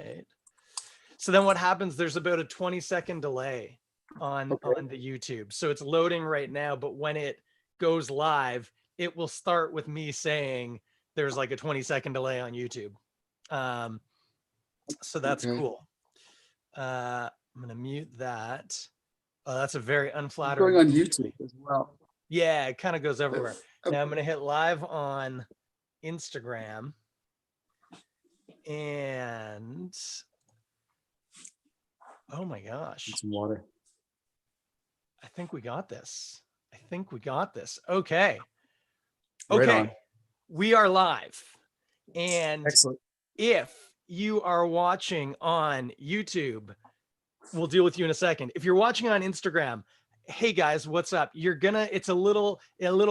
right. So then what happens, there's about a 20-second delay on the YouTube. So it's loading right now, but when it goes live, it will start with me saying there's like a 20-second delay on YouTube. So that's cool. I'm going to mute that. Oh, that's a very unflattering. Going on YouTube as well. Yeah, it kind of goes everywhere. Now I'm going to hit live on Instagram. And oh my gosh. Some water. I think we got this. Okay. Right on. We are live. And excellent. If you are watching on YouTube, we'll deal with you in a second. If you're watching on Instagram, hey guys, what's up? It's a little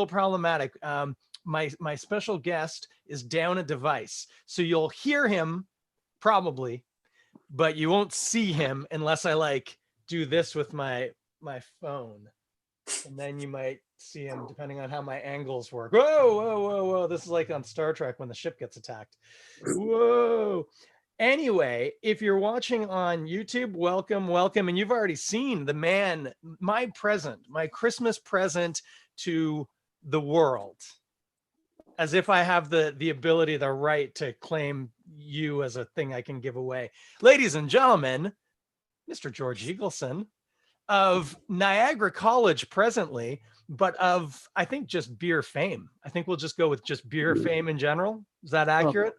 problematic. My special guest is down a device. So you'll hear him probably, but you won't see him unless I like do this with my phone. And then you might see him depending on how my angles work. Whoa. This is like on Star Trek when the ship gets attacked. Whoa. Anyway, if you're watching on YouTube, welcome. And you've already seen the man, my Christmas present to the world. As if I have the ability, the right to claim you as a thing I can give away. Ladies and gentlemen, Mr. George Eagleson of Niagara College presently, but of, I think, just beer fame. I think we'll just go with just beer fame in general. Is that accurate?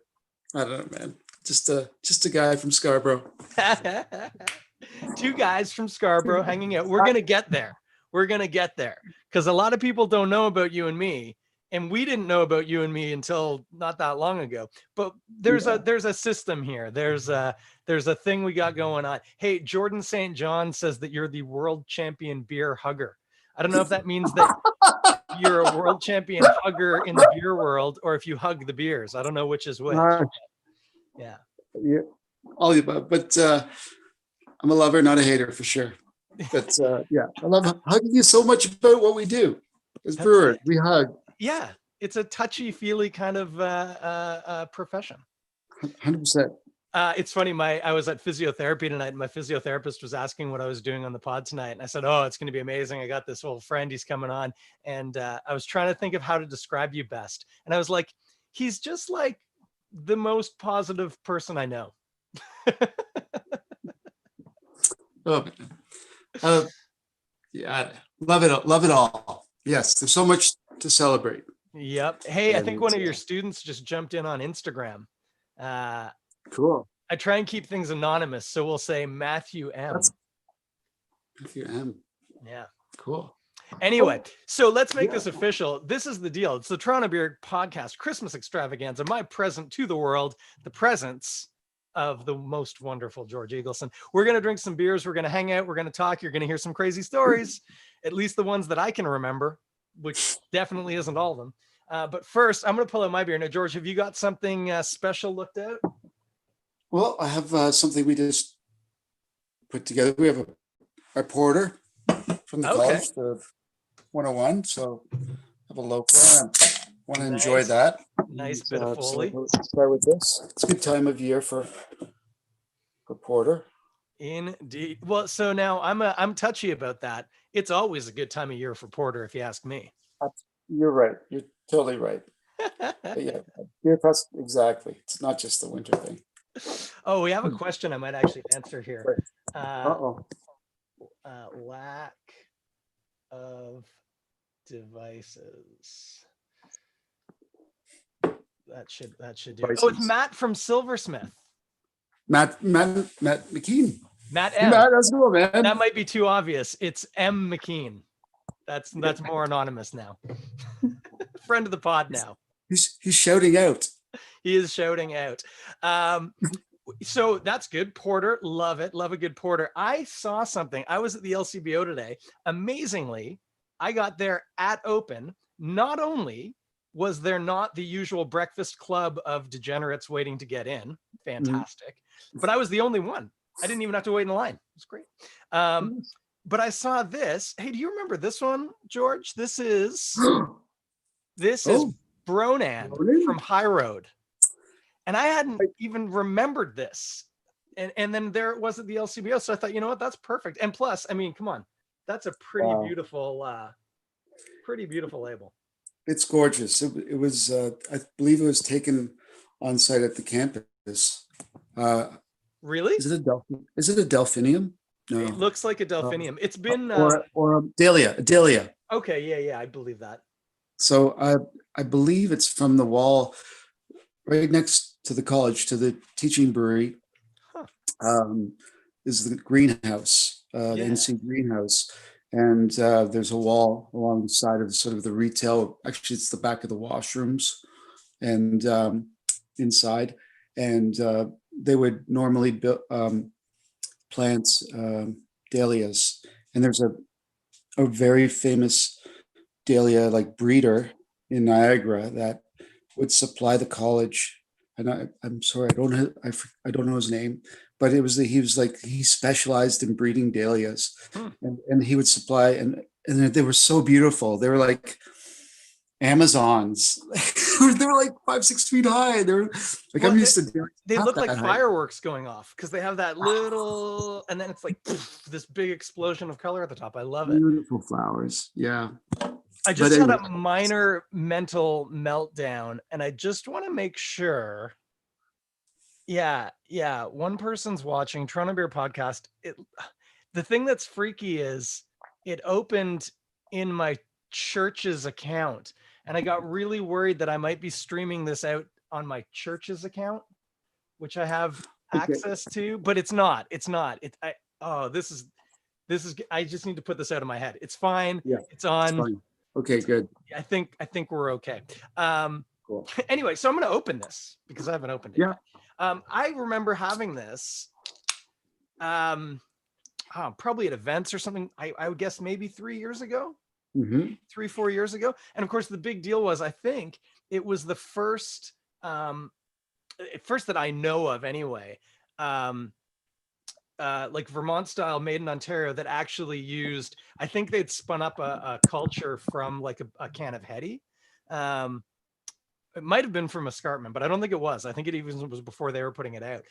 I don't know, man. Just a guy from Scarborough. Two guys from Scarborough hanging out. We're going to get there. Because a lot of people don't know about you and me. And we didn't know about you and me until not that long ago. But there's a system here. There's a thing we got going on. Hey, Jordan St. John says that you're the world champion beer hugger. I don't know if that means that you're a world champion hugger in the beer world, or if you hug the beers. I don't know which is which. Yeah. All the above. But I'm a lover, not a hater, for sure. But I love hugging you so much about what we do as brewers. We hug. Yeah, it's a touchy-feely kind of profession. 100%. It's funny. I was at physiotherapy tonight, and my physiotherapist was asking what I was doing on the pod tonight, and I said, "Oh, it's going to be amazing. I got this old friend. He's coming on," and I was trying to think of how to describe you best, and I was like, "He's just like the most positive person I know." Yeah, love it all. Yes, there's so much to celebrate. Yep. Hey, I think one of your students just jumped in on Instagram. Cool. I try and keep things anonymous, so we'll say Matthew M. Matthew M. Yeah. Cool. Anyway, so let's make this official. This is the deal. It's the Toronto Beer Podcast Christmas Extravaganza. My present to the world, the presence of the most wonderful George Eagleson. We're going to drink some beers. We're going to hang out. We're going to talk. You're going to hear some crazy stories, at least the ones that I can remember, which definitely isn't all of them. But first, I'm going to pull out my beer. Now, George, have you got something special looked out? Well, I have something we just put together. We have our porter from the college, the 101. So I have a local. I want to enjoy that. Nice bit of Foley. So let's start with this. It's a good time of year for porter. Indeed. Well, so now I'm touchy about that. It's always a good time of year for porter, if you ask me. You're right. You're totally right. Yeah, beer fest, exactly. It's not just the winter thing. Oh, we have a question I might actually answer here. Lack of devices. That should do it. Oh, it's Matt from Silversmith. Matt McKean. Matt M. Matt, that's cool, man. That might be too obvious. It's M. McKean. That's more anonymous now. Friend of the pod now. He's shouting out. He is shouting out. So that's good. Porter, love it. Love a good porter. I saw something. I was at the LCBO today. Amazingly, I got there at open. Not only was there not the usual breakfast club of degenerates waiting to get in, fantastic, but I was the only one. I didn't even have to wait in the line. It was great. But I saw this. Hey, do you remember this one, George? This is Bronan from High Road. And I hadn't even remembered this and then there it was at the LCBO. So I thought, you know what, that's perfect. And plus, I mean, come on, that's a pretty Wow. beautiful label. It's gorgeous. It was, I believe it was taken on site at the campus. Uh, Really? is it a delphinium? It No. looks like a delphinium. It's been Or a dahlia. okay, yeah, I believe that. So I believe it's from the wall right next to the college, to the teaching brewery. Huh. Is the greenhouse, the Yeah. NC greenhouse. And there's a wall along the side of sort of the retail. Actually, it's the back of the washrooms and inside. And they would normally plant dahlias. And there's a very famous dahlia like breeder in Niagara that would supply the college. And I'm sorry, I don't know his name, but he specialized in breeding dahlias, Hmm. and he would supply, and they were so beautiful. They were like Amazons. They were like 5-6 feet high. They were like, Well, I'm used to they half look like that height. fireworks going off because they have that little, and then it's like poof, this big explosion of color at the top. I love it. Beautiful flowers. Yeah. I But just had anyway, a minor mental meltdown, and I just want to make sure. Yeah, one person's watching Toronto Beer Podcast. The thing that's freaky is it opened in my church's account, and I got really worried that I might be streaming this out on my church's account, which I have okay. access to, but it's not. This is I just need to put this out of my head. It's fine. Yeah, It's on. fine. Okay, good. I think we're okay. Cool. Anyway, so I'm going to open this because I haven't opened it Yeah. yet. I remember having this probably at events or something. I would guess maybe 3 years ago, Mm-hmm. 3-4 years ago. And of course, the big deal was, I think it was the first that I know of anyway, like Vermont style made in Ontario that actually used, I think they'd spun up a culture from like a can of Heady. It might have been from Escarpment, but I don't think it was. I think it even was before they were putting it out.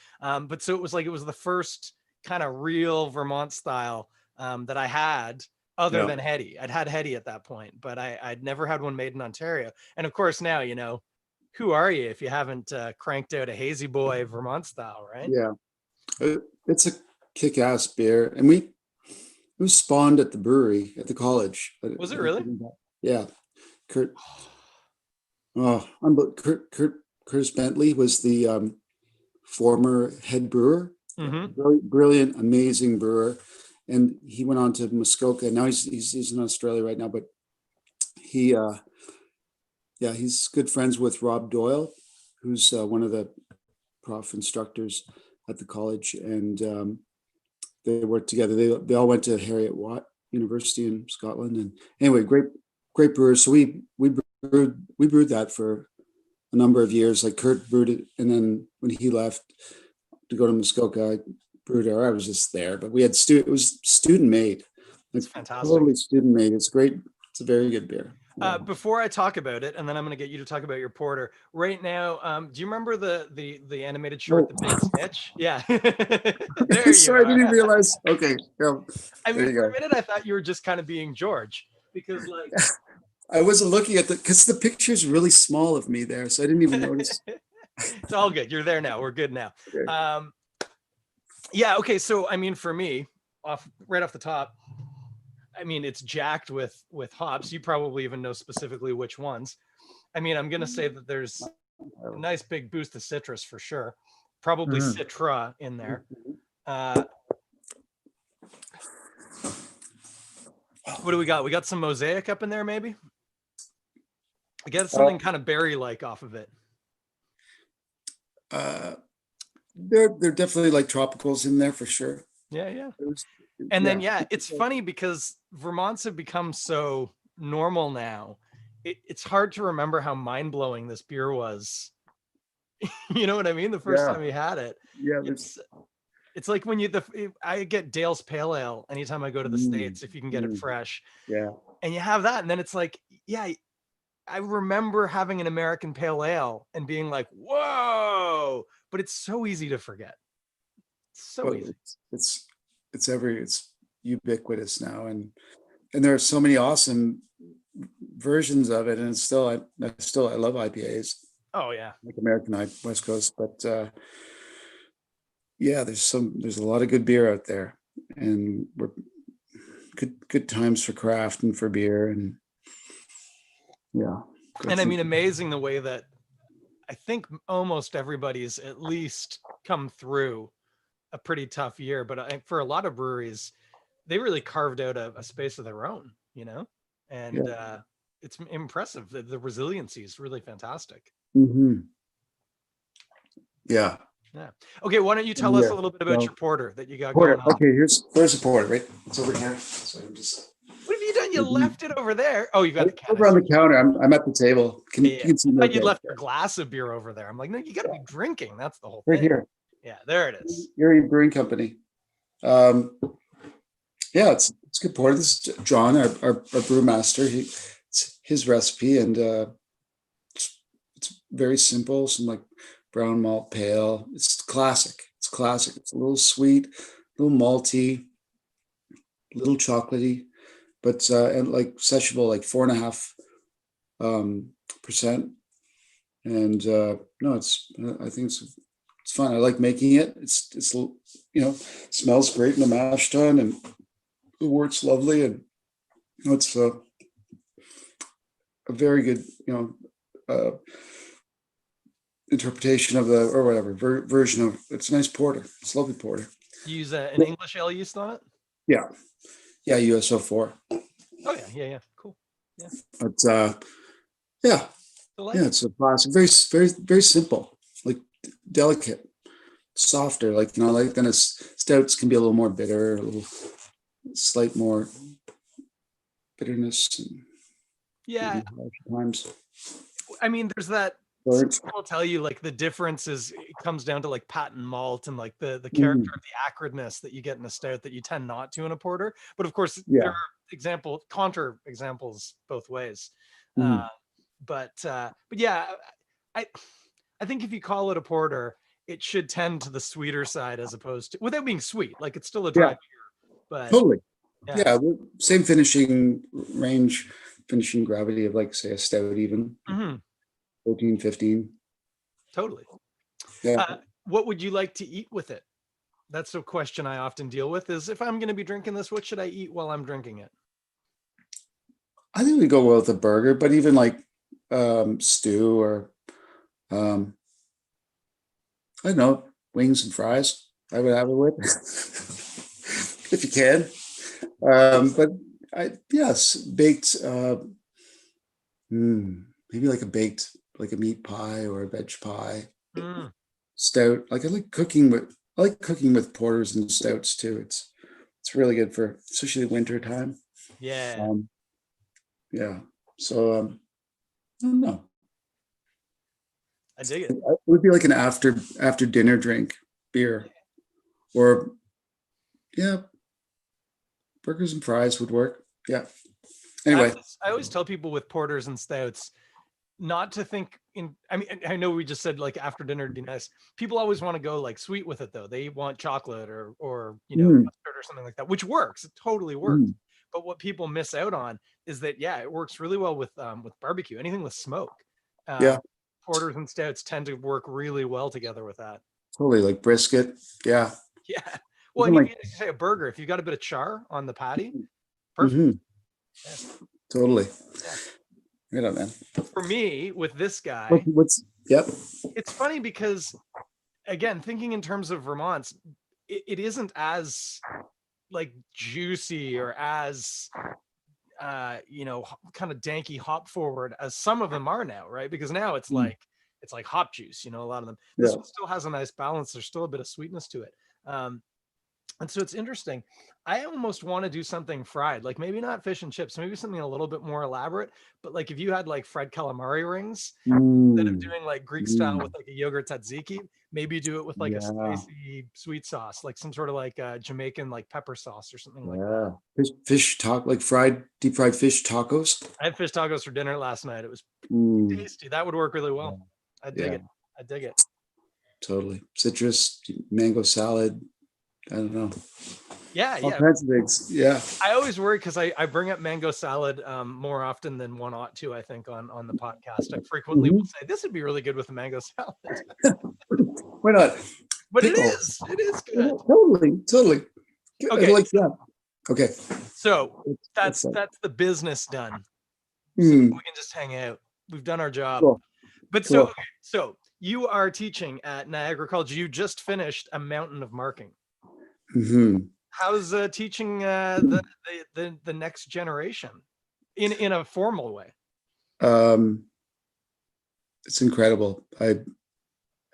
But so it was the first kind of real Vermont style that I had, other than Heady. I'd had Heady at that point, but I'd never had one made in Ontario. And of course now, who are you if you haven't cranked out a Hazy Boy Vermont style, right? Yeah. It's a kick-ass beer, and it was spawned at the brewery at the college. Was it really? Yeah. Curtis Bentley was the former head brewer. Mm-hmm. Brilliant, amazing brewer, and he went on to Muskoka. Now he's in Australia right now, but he's good friends with Rob Doyle, who's one of the prof instructors at the college, and they worked together. They all went to Heriot Watt University in Scotland, and anyway, great brewers. So we brewed that for a number of years. Like Kurt brewed it, and then when he left to go to Muskoka, I brewed it. Or I was just there, but we had it was student made. It's fantastic. Totally student made. It's great. It's a very good beer. Before I talk about it, and then I'm going to get you to talk about your porter right now. Do you remember the animated short, The Big Snitch? Yeah. There you Sorry, are. I didn't realize. Okay. I mean, for a minute, I thought you were just kind of being George, because like I wasn't looking at because the picture's really small of me there, so I didn't even notice. It's all good. You're there now. We're good now. Okay. Yeah. Okay. So, I mean, for me, right off the top, I mean, it's jacked with hops. You probably even know specifically which ones. I mean, I'm going to say that there's a nice big boost of citrus for sure. Probably Citra in there. What do we got? We got some Mosaic up in there, maybe? I get something kind of berry-like off of it. They're definitely like tropicals in there for sure. Yeah. And then, it's funny because Vermonts have become so normal now. It's hard to remember how mind-blowing this beer was. You know what I mean? The first time we had it. Yeah. It's like when I get Dale's Pale Ale anytime I go to the States, if you can get it fresh. Yeah. And you have that, and then it's like, I remember having an American Pale Ale and being like, whoa, but it's so easy to forget. So Well, easy. it's ubiquitous now, and there are so many awesome versions of it, and it's still I love IPAs, Oh yeah. like American West Coast, but yeah, there's a lot of good beer out there, and we're good times for craft and for beer, and yeah. And I mean, amazing the way that I think almost everybody's at least come through a pretty tough year, but for a lot of breweries, they really carved out a space of their own, and Yeah. it's impressive. The resiliency is really fantastic. Hmm. Yeah. Yeah. Okay. Why don't you tell us Yeah. a little bit about So, your porter that you got porter. going on? Okay, where's the porter? Right, it's over here. So I'm just What have you done? You left it over there. Oh, you got the over on the canister. counter. I'm at the table. You Yeah. can see I me thought you okay. left your glass of beer over there. I'm like, no, you got to be drinking. That's the whole Right thing. here. Yeah, there it is. Erie Brewing Company. Yeah, it's good porter. This is John, our brewmaster. It's his recipe, and it's very simple. Some like brown malt pale. It's classic. It's classic. It's a little sweet, a little malty, a little chocolatey, but and like sessionable, like 4.5 percent. And no, I think it's fun. I like making it. It's smells great in the mash tun, and the wort's lovely, and it's a very good interpretation of the or whatever version of. It's a nice porter. It's a lovely porter. You use an English ale yeast on it? Yeah, yeah, USO4. Oh yeah. Cool. Yeah. But yeah, yeah, it's a classic. Very, very, very simple. Like delicate, softer. Like like then stouts can be a little more bitter, a little slight more bitterness. And Yeah. times. I mean, there's that. Some people will tell you like the difference it comes down to like patent malt and like the character of the acridness that you get in a stout that you tend not to in a porter. But of course, there are counter examples both ways. But yeah, I think if you call it a porter, it should tend to the sweeter side as opposed to, without being sweet. Like it's still a dry beer, but totally. Yeah, same finishing range, finishing gravity of like say a stout even. 14, 15. Totally. Yeah. What would you like to eat with it? That's a question I often deal with is if I'm going to be drinking this, what should I eat while I'm drinking it? I think we go well with a burger, but even like stew or I don't know, wings and fries. I would have it with if you can. But yes, baked maybe like a meat pie or a veg pie. Stout. Like I like cooking with porters and stouts too. It's really good for especially the winter time. Yeah. Yeah. So I don't know. I dig it. It would be like an after dinner drink, beer, or burgers and fries would work. Yeah. Anyway, I always tell people with porters and stouts not to think I mean, I know we just said like after dinner would be nice. People always want to go like sweet with it though. They want chocolate or custard or something like that, which works. It totally works. But what people miss out on is that it works really well with barbecue, anything with smoke. Porters and stouts tend to work really well together with that. Totally, like brisket. Yeah. Yeah. Well, and you say a burger, if you've got a bit of char on the patty, perfect. Yeah. Totally. Yeah. Right on, man. For me, with this guy, it's funny because, again, thinking in terms of Vermont's, it isn't as like juicy or as kind of danky hop forward as some of them are now, right? Because now it's like hop juice, a lot of them. This one still has a nice balance. There's still a bit of sweetness to it. And so it's interesting. I almost want to do something fried, like maybe not fish and chips, maybe something a little bit more elaborate. But like if you had like fried calamari rings, instead of doing like Greek style with like a yogurt tzatziki, maybe do it with like a spicy sweet sauce, like some sort of like a Jamaican like pepper sauce or something like that. Fish taco, like deep fried fish tacos. I had fish tacos for dinner last night. It was tasty. That would work really well. I dig it. Totally. Citrus, mango salad. I don't know. Yeah, All yeah. kinds of things. Yeah. I always worry because I bring up mango salad more often than one ought to, I think, on the podcast. I frequently will Mhm. say this would be really good with a mango salad. Why not? But it Pickle. is. It is Yeah, good. totally, totally. Okay, Like, yeah. Okay. so It's that's the business done. So hmm, we can just hang out. We've done our job. cool, But so cool. okay, so you are teaching at Niagara College. You just finished a mountain of marking. Hmm. How's teaching the next generation in a formal way? Um, it's incredible.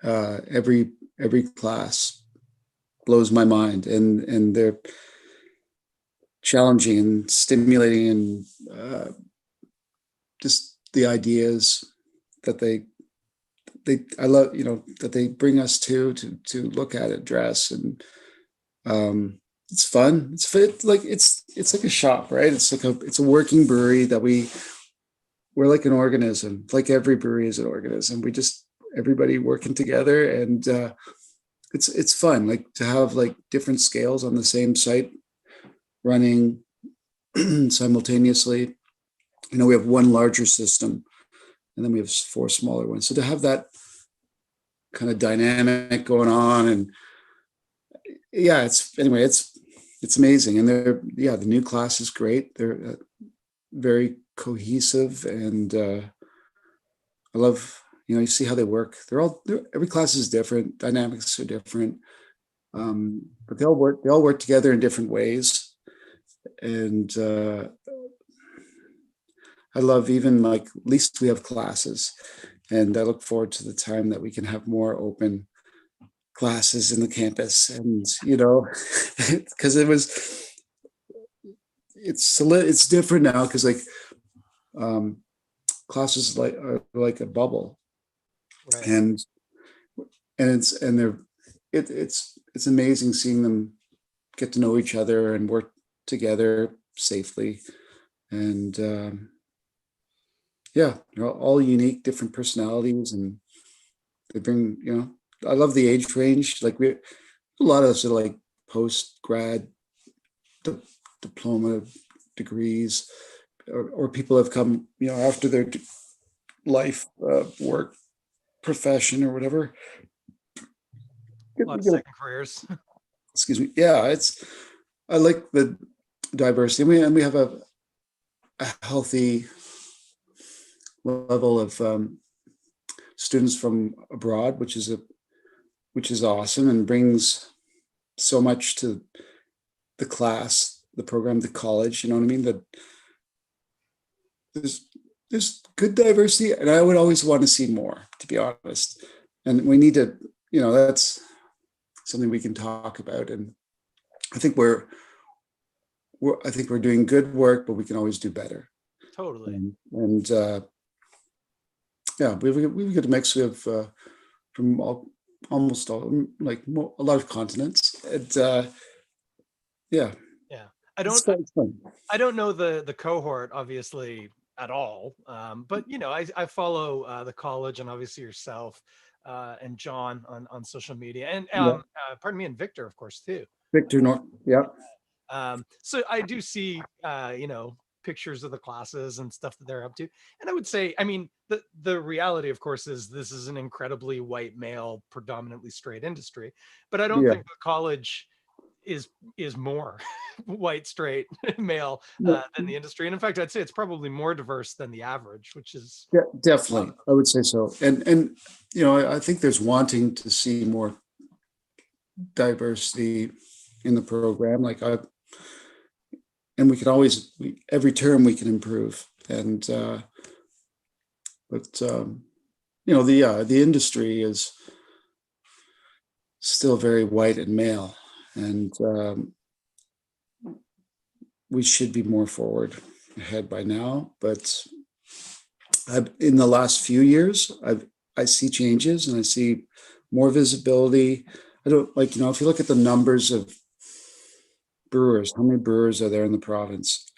Every class blows my mind, and they're challenging and stimulating, and just the ideas that they I love, that they bring us to look at, address, and it's fun. It's like a shop, right? It's a working brewery that we're like an organism. Like every brewery is an organism. We just everybody working together, and it's fun. Like to have like different scales on the same site running simultaneously. We have one larger system, and then we have four smaller ones. So to have that kind of dynamic going on, and yeah, it's amazing. And the new class is great. They're very cohesive, and I love, you see how they work. Every class is different, dynamics are different, but they all work together in different ways. And I love, even like, at least we have classes, and I look forward to the time that we can have more open classes in the campus. And because it's different now, because like um classes are like a bubble, Right. and it's amazing seeing them get to know each other and work together safely. And yeah, they're all unique, different personalities, and they bring, I love the age range. Like, a lot of us are like post grad diploma degrees, or people have come, after their life, work, profession, or whatever. A lot of second careers. Excuse me. Yeah, I like the diversity. And we have a healthy level of students from abroad, which is awesome, and brings so much to the class, the program, the college. You know what I mean? That there's good diversity, and I would always want to see more, to be honest. And we need to, that's something we can talk about. And I think we're doing good work, but we can always do better. Totally. And yeah, we've got a mix. We have from almost all, like, a lot of continents. And yeah, Yeah. it's fun. I don't know the cohort obviously at all. But I follow the college, and obviously yourself and John on social media, and Yeah, pardon me, and Victor, of course, too. Victor North. Yeah, So I do see, pictures of the classes and stuff that they're up to. And I would say, I mean, the reality, of course, is this is an incredibly white male, predominantly straight industry. But I don't yeah. think the college is more white, straight male No, than the industry. And in fact, I'd say it's probably more diverse than the average, which is yeah, definitely. I would say so. And I think there's wanting to see more diversity in the program. And we can always, every term we can improve. And but the industry is still very white and male, and we should be more forward ahead by now. But in the last few years, I see changes, and I see more visibility. I don't, like, if you look at the numbers of brewers, how many brewers are there in the province?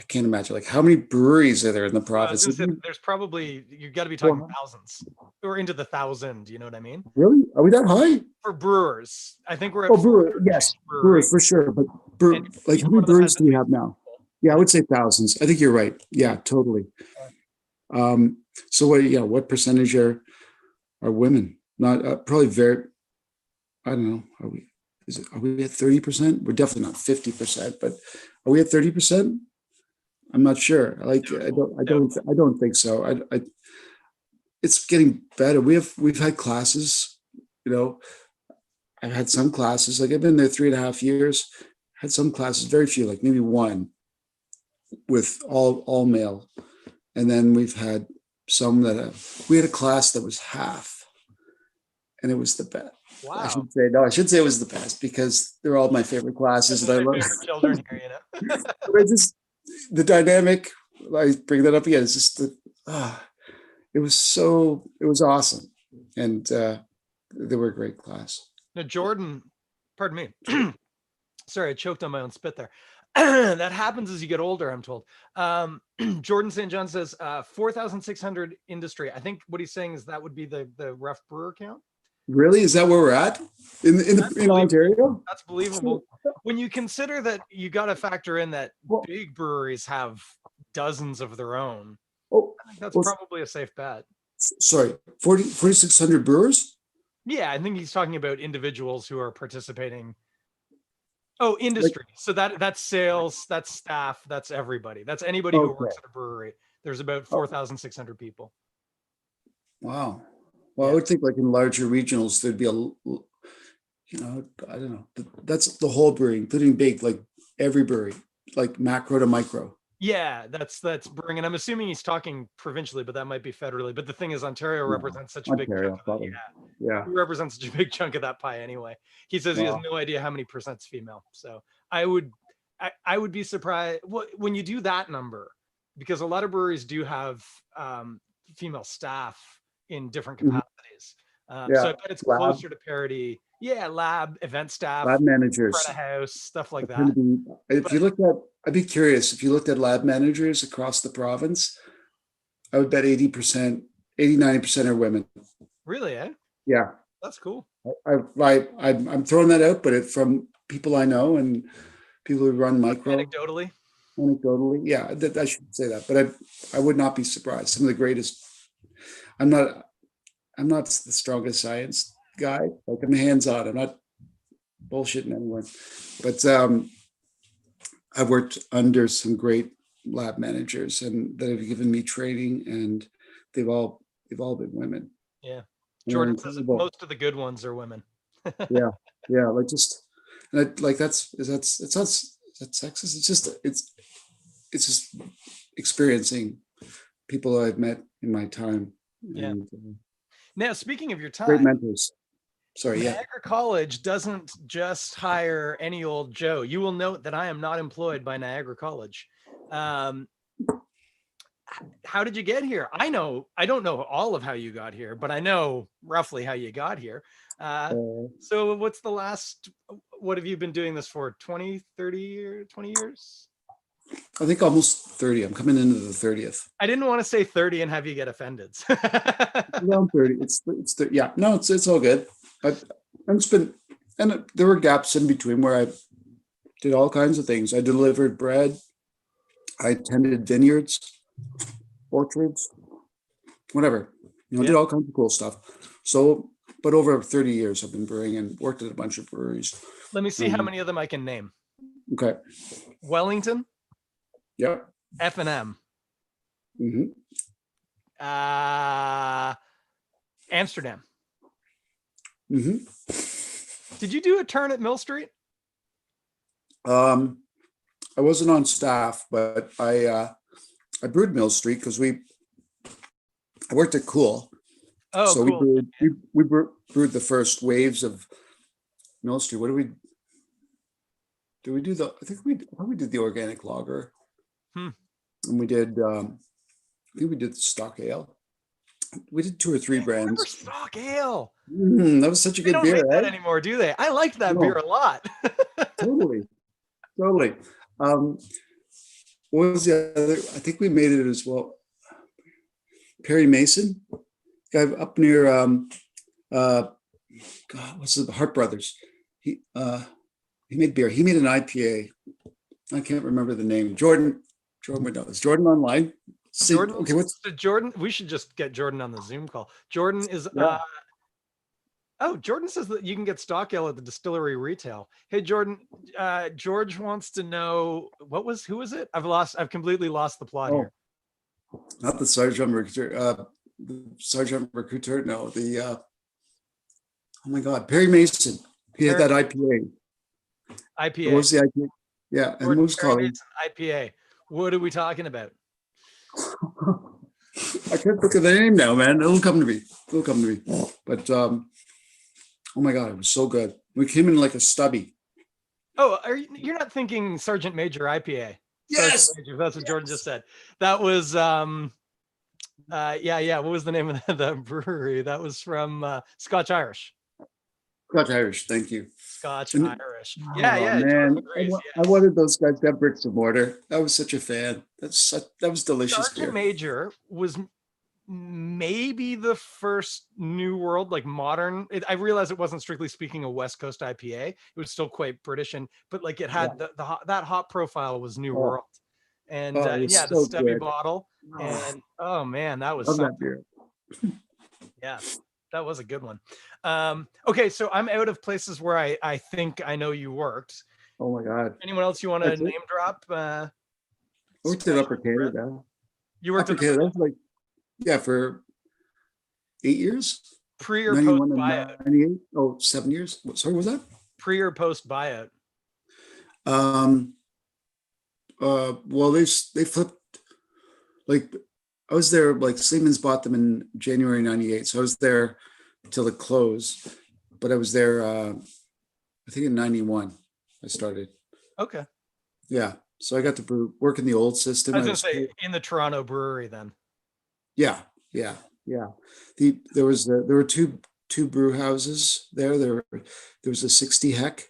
I can't imagine, like, how many breweries are there in the I was province? gonna say, there's probably, you got to be talking Well, thousands or into the thousand. You know what I mean? really? Are we that high? For brewers, I think we're at Oh, brewer, 450 yes, breweries, brewers for sure. But and like, each how one many of them has breweries at do we least have now? people, Yeah, I you know? would say thousands. I think you're right. Yeah, totally. Um, so what? Yeah, what percentage are women? Not probably very. I don't know. Are we? Is it? Are we at 30%? We're definitely not 50%, but are we at 30%? I'm not sure. Like, Doubtful, doubtful. I don't think so. It's getting better. We've had classes. You know, I've had some classes. Like, I've been there 3.5 years. Had some classes, very few, like maybe one with all male, and then we've had some that we had a class that was half, and it was the best. I Wow, should say no. I should say it was the best because they're all my favorite classes, those and are I my love. favorite children here. You know? But I just the dynamic. I bring that up again. It's just it was awesome, and they were a great class. Now, Jordan, pardon me. Sorry, I choked on my own spit there. That happens as you get older, I'm told. Jordan St. John says 4,600 industry. I think what he's saying is that would be the rough brewer count. Really, is that where we're at in Ontario? That's believable. When you consider that you got to factor in that Well, big breweries have dozens of their own, oh, I think that's well, probably a safe bet. sorry, 4,600 brewers? Yeah, I think he's talking about individuals who are participating. Oh, Like, industry. So that's sales, that's staff, that's everybody. That's anybody who okay. works at a brewery. There's about Oh, 4,600 people. wow. Well, I Yeah. would think like in larger regionals, there'd be I don't know. That's the whole brewery, including big, like every brewery, like macro to micro. Yeah, that's brewing. And I'm assuming he's talking provincially, but that might be federally. But the thing is, Ontario No, represents such a big chunk Ontario, of that. probably. Yeah. Yeah. He represents such a big chunk of that pie anyway. He says he has Wow. no idea how many percent's female. So I would I would be surprised when you do that number, because a lot of breweries do have female staff in different Mhm. capacities. So I Yeah. bet it's Lab, closer to parity. Yeah, lab, event staff, lab front of managers. house, stuff like I tend that. to be, if But you looked at, I'd be curious, if you looked at lab managers across the province, I would bet 80%, 80, 90% are women. really, eh? Yeah. That's cool. I'm throwing that out, but from people I know and people who run micro, Anecdotally. anecdotally, yeah, I should say that, but I would not be surprised. Some of the greatest. I'm not I'm not the strongest science guy. Like, I'm hands on. I'm not bullshitting anyone, but I've worked under some great lab managers and that have given me training, and they've all been women. Yeah. And they're Jordan says that incredible. most of the good ones are women. Yeah, yeah, like just and like that's it's not is that sexist. It's just experiencing people I've met in my time, Yeah. and Now, speaking of your great time, mentors. Sorry, yeah. Niagara College doesn't just hire any old Joe. You will note that I am not employed by Niagara College. Um, how did you get here? I don't know all of how you got here, but I know roughly how you got here. Uh, Uh, so what have you been doing this for? 20, 30 years, 20 years? I think almost 30. I'm coming into the 30th. I didn't want to say 30 and have you get offended. Around 30. Yeah, no, it's all good. It's been, and there were gaps in between where I did all kinds of things. I delivered bread. I attended vineyards, orchards, whatever. Yeah. Did all kinds of cool stuff. So, but over 30 years, I've been brewing and worked at a bunch of breweries. Let me see how many of them I can name. Okay. Wellington, Yep. F&M, hmm Amsterdam. hmm Did you do a turn at Mill Street? I wasn't on staff, but I brewed Mill Street because I worked at Cool. Oh, So cool. we brewed the first waves of Mill Street. What did we do I thought we did the organic lager. Hmm. And we did I think we did the stock ale. We did 2 or 3 I remember brands. Stock Ale. That was such a They good don't beer, make that right? anymore, do they? I liked that beer No, a lot. totally. Totally. Um, what was the other? I think we made it as well. Perry Mason, guy up near God, what's the Hart Brothers? He made beer. He made an IPA. I can't remember the name. Jordan would know. Is Jordan online? See, Jordan, okay, what's so Jordan, we should just get Jordan on the Zoom call. Jordan is yeah. oh, Jordan says that you can get stock ale at the distillery retail. Hey, Jordan, George wants to know who was it? I've completely lost the plot here. Not the Sergeant Recruiter. The Sergeant Recruiter. No, oh my God, Perry Mason. He had that IPA. IPA. What was the IPA? Yeah, and Jordan what was called IPA. What are we talking about? I can't think of the name now, man. It'll come to me. But oh my God, it was so good. We came in like a stubby. Oh, you're not thinking Sergeant Major IPA? Yes, Major, that's what Jordan just said. That was yeah. What was the name of the brewery? That was from Scotch Irish. Scotch Irish. Thank you. Scotch And, Irish. Oh, Yeah. Man, Agrees, I wanted those guys to have bricks of mortar. I was such a fan. That was delicious Sergeant beer. Major was maybe the first New World, like modern. I realized it wasn't strictly speaking a West Coast IPA. It was still quite British, but like it had that hop profile was New World, and yeah, the stubby bottle, and oh man, that was love something. that beer. Yeah, that was a good one. Okay, so I'm out of places where I think I know you worked. Oh my God. Anyone else you want to name drop? I worked at Upper Canada. You worked at Upper Canada. Like, yeah, for 8 years. Pre or post buyout? 98. Oh, 7 years. Sorry, was that? Pre or post buyout? Well, they flipped. Like, I was there. Like, Siemens bought them in January '98, so I was there till it closed. But I was there. I think in '91 I started. Okay. Yeah, so I got to work in the old system. I was gonna say in the Toronto brewery then. Yeah. There were two brew houses there. There was a 60 hec,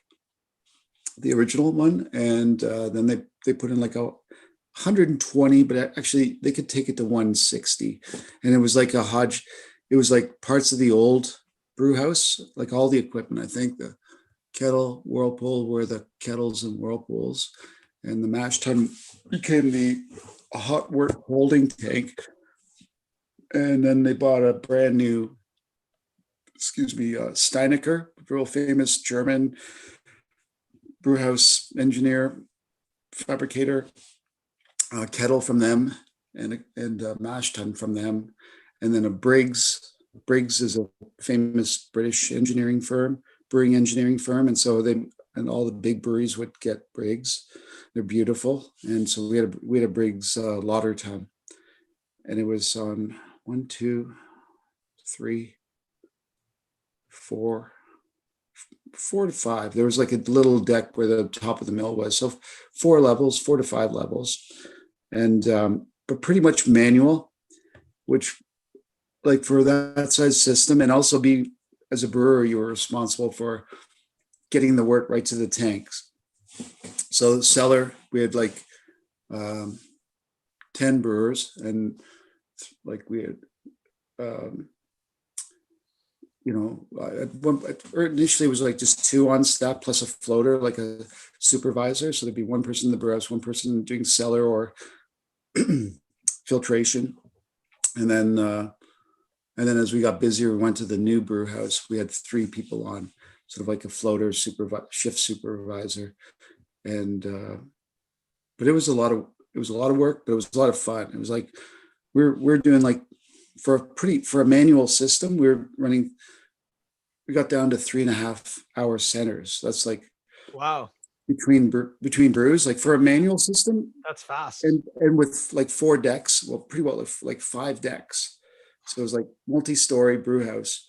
the original one, and then they put in like 120, but actually they could take it to 160, and it was like a hodge. It was like parts of the old brew house, like all the equipment. I think the kettle, whirlpool were the kettles and whirlpools, and the mash tun became the hot work holding tank. And then they bought a brand new, Steinecker, real famous German brewhouse engineer, fabricator, kettle from them, and a mash tun from them, and then a Briggs. Briggs is a famous British engineering firm, brewing engineering firm, and so all the big breweries would get Briggs. They're beautiful, and so we had a Briggs lauter tun, and it was on 1, 2, 3, 4 to 5. There was like a little deck where the top of the mill was, so 4 to 5 levels, and but pretty much manual, which, like, for that size system, and also be as a brewer, you were responsible for getting the wort right to the tanks. So the cellar, we had like 10 brewers, and like we had initially it was like just 2 on staff plus a floater, like a supervisor. So there'd be one person in the brew house, one person doing cellar or filtration, and then as we got busier, we went to the new brew house. We had 3 people on, sort of like a floater shift supervisor, and but it was a lot of work, but it was a lot of fun. It was like we're doing, like, for a manual system, we got down to 3.5 hour centers. That's like, wow, between brews, like for a manual system, that's fast. And with like 4 decks, well, pretty well like 5 decks. So it was like multi-story brew house.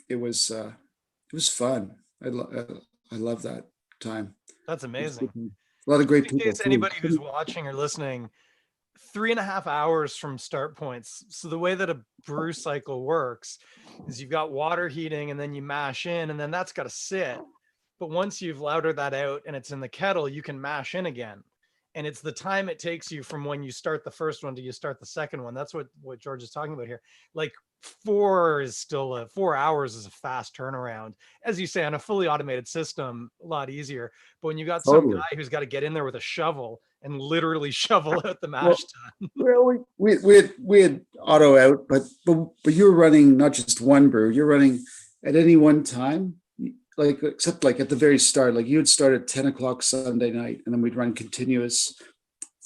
It was fun. I love that time. That's amazing. A lot of great people. In case anybody who's watching or listening, 3.5 hours from start points. So the way that a brew cycle works is you've got water heating, and then you mash in, and then that's got to sit. But once you've loudered that out and it's in the kettle, you can mash in again. and it's the time it takes you from when you start the first one to you start the second one. That's what George is talking about here. Like 4 hours is a fast turnaround. As you say, on a fully automated system, a lot easier. But when you got some Totally. guy who's got to get in there with a shovel and literally shovel out the mash Well, tun. well, we had auto out, but you were running not just one brew. You're running at any one time, like except like at the very start, like you would start at 10 o'clock Sunday night, and then we'd run continuous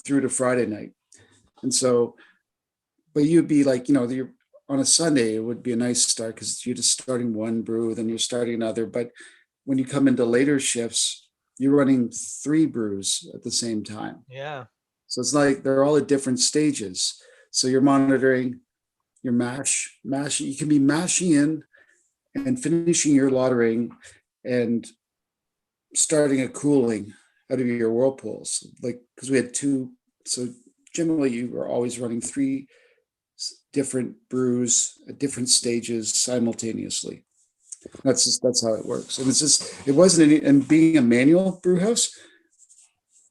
through to Friday night. And so, but you'd be like, you're on a Sunday, it would be a nice start because you're just starting one brew, then you're starting another. But when you come into later shifts, you're running 3 brews at the same time. Yeah. So it's like they're all at different stages. So you're monitoring your mash. You can be mashing in and finishing your lautering and starting a cooling out of your whirlpools. Like, because we had 2. So generally you were always running 3 different brews at different stages simultaneously. That's how it works. And it wasn't any, and being a manual brew house,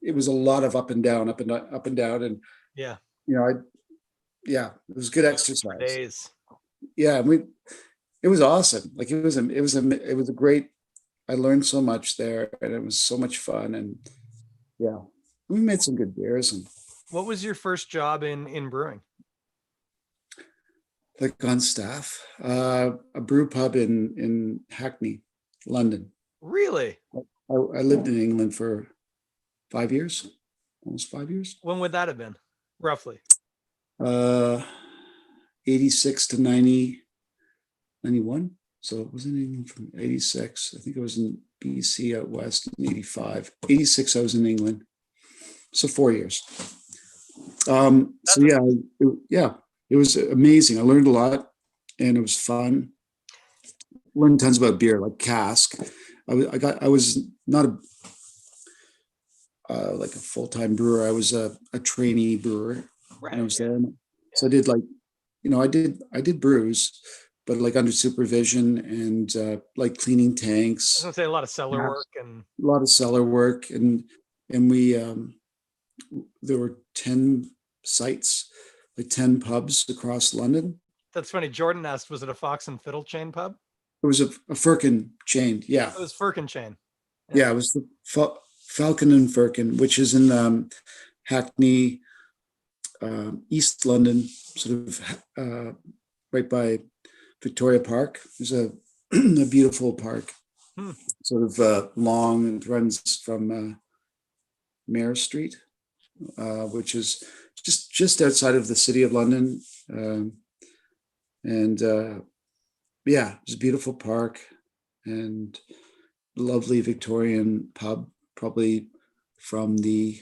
it was a lot of up and down, up and down, up and down. And, Yeah. it was good exercise. Days. Yeah. It was awesome. Like it was a great, I learned so much there, and it was so much fun. And yeah, we made some good beers. And What was your first job in brewing? like on staff, a brew pub in Hackney, London. Really? I lived in England for 5 years, almost 5 years. When would that have been, roughly? 86 to 90, 91. So it was in England from 86. I think I was in BC out west in 85. 86, I was in England. So 4 years. It was amazing. I learned a lot, and it was fun. Learned tons about beer, like cask. I was not like a full-time brewer. I was a trainee brewer. Right. And I was there. So I did I did brews, but like under supervision and like cleaning tanks. I was gonna say a lot of cellar work and a lot of cellar work, and we there were 10 sites, like 10 pubs across London. That's funny. Jordan asked, was it a Fox and Fiddle chain pub? It was a Firkin chain. Yeah. It was Firkin chain. Yeah, it was the Falcon and Firkin, which is in Hackney, East London, sort of right by Victoria Park. There's a beautiful park, sort of long, and runs from Mare Street, which is just outside of the city of London. Yeah, it's a beautiful park and lovely Victorian pub, probably from the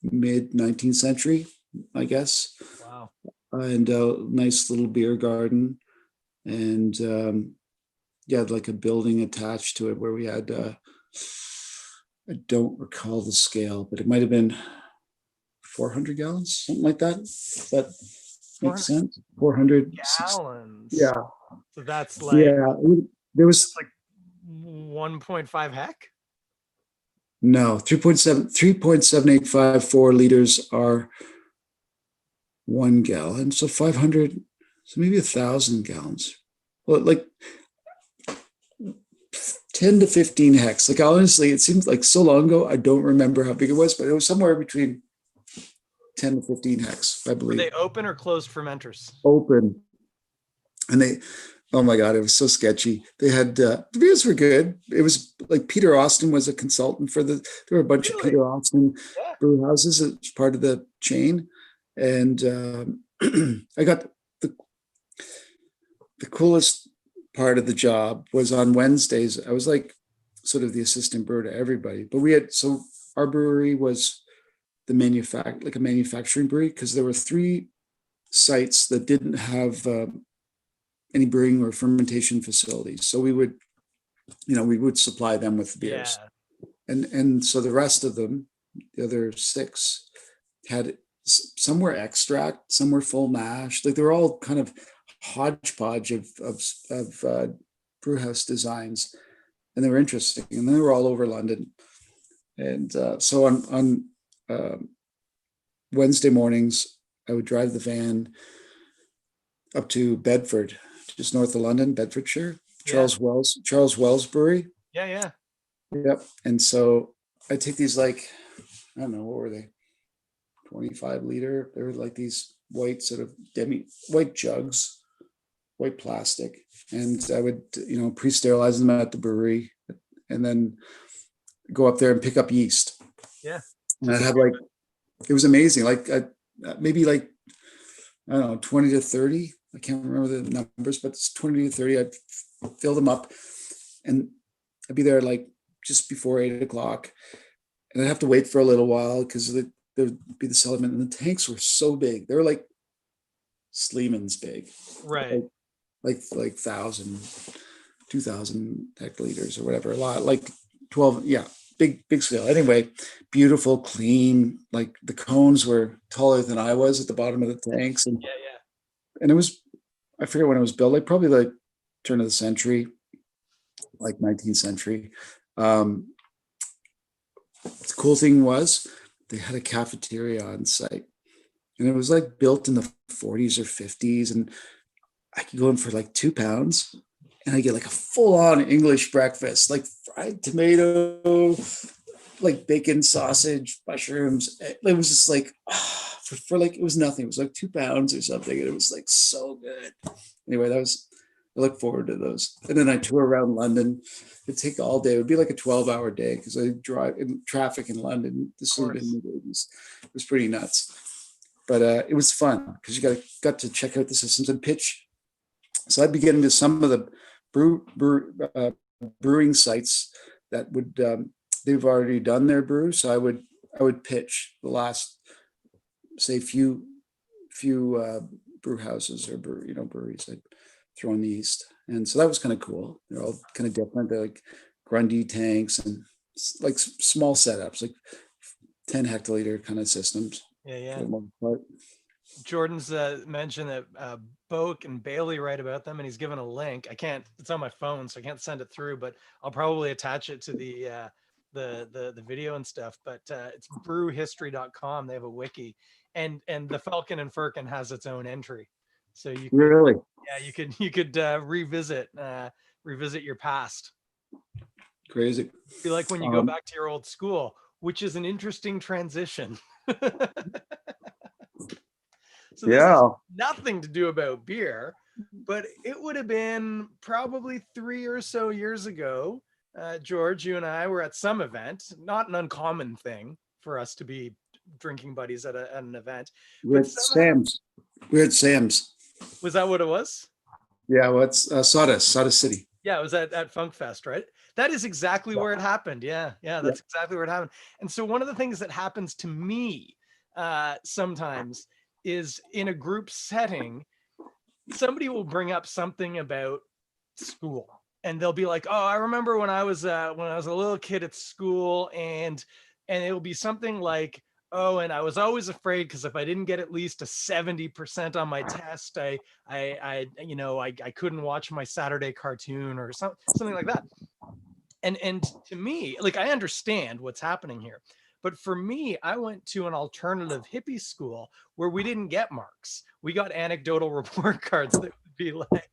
mid 19th century, I guess. Wow. And a nice little beer garden, and like a building attached to it where we had I don't recall the scale, but it might have been 400 gallons, something like that. If that makes sense. 400 gallons. Yeah. So that's like, there was like 1.5 heck. No, 3.7854 liters are 1 gallon. So 500, so maybe 1,000 gallons. Well, like 10 to 15 hex. Like honestly, it seems like so long ago, I don't remember how big it was, but it was somewhere between 10 to 15 hex, I believe. Were they open or closed fermenters? Open. And oh my God, it was so sketchy. They had, the beers were good. It was like Peter Austin was a consultant there were a bunch of Peter Austin brew houses as part of the chain. And I got the coolest part of the job was on Wednesdays. I was like sort of the assistant brewer to everybody, but our brewery was a manufacturing brewery, because there were 3 sites that didn't have any brewing or fermentation facilities. So we would supply them with beers. Yeah. And so the rest of them, the other 6, had some were extract, some were full mash. Like they were all kind of hodgepodge of brew house designs, and they were interesting, and they were all over London. And so on Wednesday mornings, I would drive the van up to Bedford, just north of London, Bedfordshire, Yeah. Charles Wells Brewery. Yeah. Yeah. Yep. And so I take these, like, I don't know, what were they? 25-liter. They were like these white sort of white jugs, white plastic. And I would, pre-sterilize them at the brewery and then go up there and pick up yeast. Yeah. And I'd have, like, it was amazing. Like maybe like, I don't know, 20 to 30. I can't remember the numbers, but it's 20 to 30. I'd fill them up and I'd be there like just before 8 o'clock. And I'd have to wait for a little while because there would be the sediment, and the tanks were so big. They were like Sleeman's big. Right. Like 1,000, 2,000 hectoliters or whatever. A lot, like 12. Yeah. Big scale. Anyway, beautiful, clean. Like the cones were taller than I was at the bottom of the tanks. And Yeah. it was, I forget when it was built, like probably like turn of the century, like 19th century. The cool thing was they had a cafeteria on site, and it was like built in the 40s or 50s, and I could go in for like £2 and I get like a full-on English breakfast, like fried tomato, like bacon, sausage, mushrooms. It was just like, for like, it was nothing. It was like £2 or something, and it was like so good. Anyway, I look forward to those. And then I tour around London. It'd take all day. It would be like a 12-hour day because I drive in traffic in London. It was pretty nuts. But it was fun because you got to check out the systems and pitch. So I'd be getting to some of the brewing sites that would they've already done their brew. So I would pitch the last, say, few brew houses or breweries I'd throw in the East. And so that was kind of cool. They're all kind of different. They're like Grundy tanks and like small setups, like 10 hectoliter kind of systems. Yeah. Jordan's mentioned that Boak and Bailey write about them, and he's given a link. It's on my phone, so I can't send it through, but I'll probably attach it to the video and stuff. But it's brewhistory.com. They have a wiki, and the Falcon and Firkin has its own entry. So you could, really, yeah, you could revisit your past. Crazy. Be like when you go back to your old school, which is an interesting transition. So this has nothing to do about beer, but it would have been probably 3 or so years ago. George, you and I were at some event, not an uncommon thing for us to be drinking buddies at an event. We had Sam's. Was that what it was? Yeah, well, it's Sawdust City. Yeah, it was at Funk Fest, right? That is exactly where it happened. Yeah, that's exactly where it happened. And so one of the things that happens to me sometimes is in a group setting, somebody will bring up something about school, and they'll be like, "Oh, I remember when I was a little kid at school," and it'll be something like, "Oh, and I was always afraid because if I didn't get at least a 70% on my test, I couldn't watch my Saturday cartoon," or something like that. And to me, like, I understand what's happening here. But for me, I went to an alternative hippie school where we didn't get marks. We got anecdotal report cards that would be like,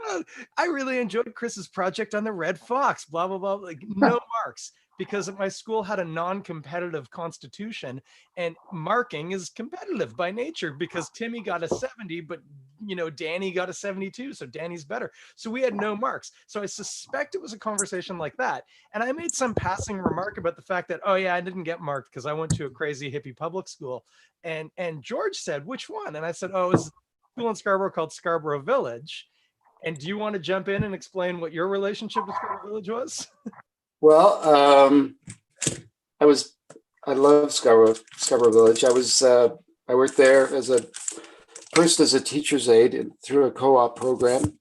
"Oh, I really enjoyed Chris's project on the Red Fox, blah, blah, blah." Like, no marks, because my school had a non-competitive constitution, and marking is competitive by nature because Timmy got a 70, but Danny got a 72. So Danny's better. So we had no marks. So I suspect it was a conversation like that. And I made some passing remark about the fact that, "Oh yeah, I didn't get marked because I went to a crazy hippie public school." And George said, "Which one?" And I said, "Oh, it was a school in Scarborough called Scarborough Village." And do you want to jump in and explain what your relationship with Scarborough Village was? Well, I love Scarborough Village. I worked there first as a teacher's aide through a co-op program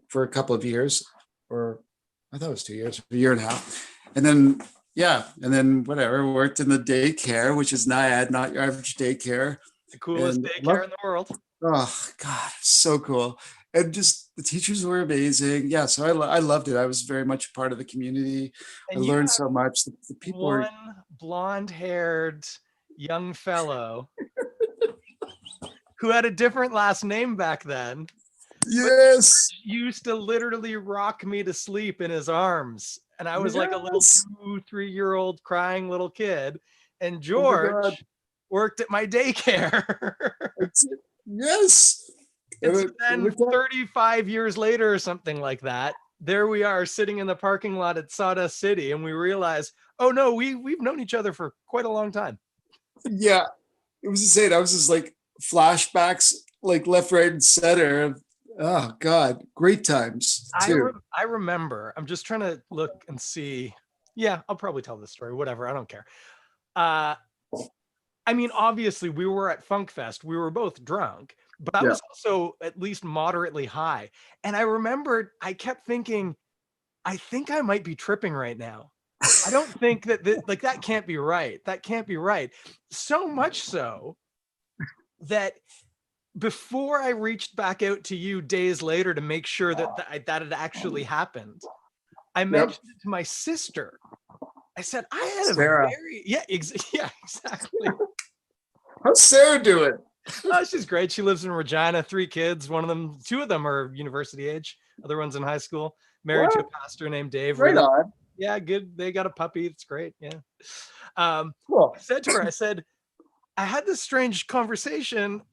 for a couple of years, or I thought it was 2 years, a year and a half. And then whatever, worked in the daycare, which is NIAD, not your average daycare. The coolest daycare in the world. Oh God, so cool. And just the teachers were amazing. Yeah, so I loved it. I was very much part of the community. And I learned so much. The people blonde-haired young fellow who had a different last name back then. Yes. Used to literally rock me to sleep in his arms. And I was like a little 2-3-year-old crying little kid. And George worked at my daycare. Yes. And so then 35 years later or something like that, there we are sitting in the parking lot at Sawdust City, and we realize, oh no, we've known each other for quite a long time. Yeah. It was insane. I was just like flashbacks, like left, right, and center. Oh God, great times too. I remember, I'm just trying to look and see. Yeah, I'll probably tell this story, whatever, I don't care. I mean, obviously we were at Funk Fest, we were both drunk, but I was also at least moderately high. And I remembered, I kept thinking, I think I might be tripping right now. I don't think that like that can't be right. That can't be right. So much so that before I reached back out to you days later to make sure that that had actually happened, I mentioned it to my sister. I said, I had a very, yeah, exactly. How's Sarah doing? Oh, she's great. She lives in Regina, 3 kids. Two of them are university age. Other one's in high school. Married to a pastor named Dave. Right on. Yeah, good. They got a puppy. It's great. Yeah. Cool. I said to her, I said, I had this strange conversation,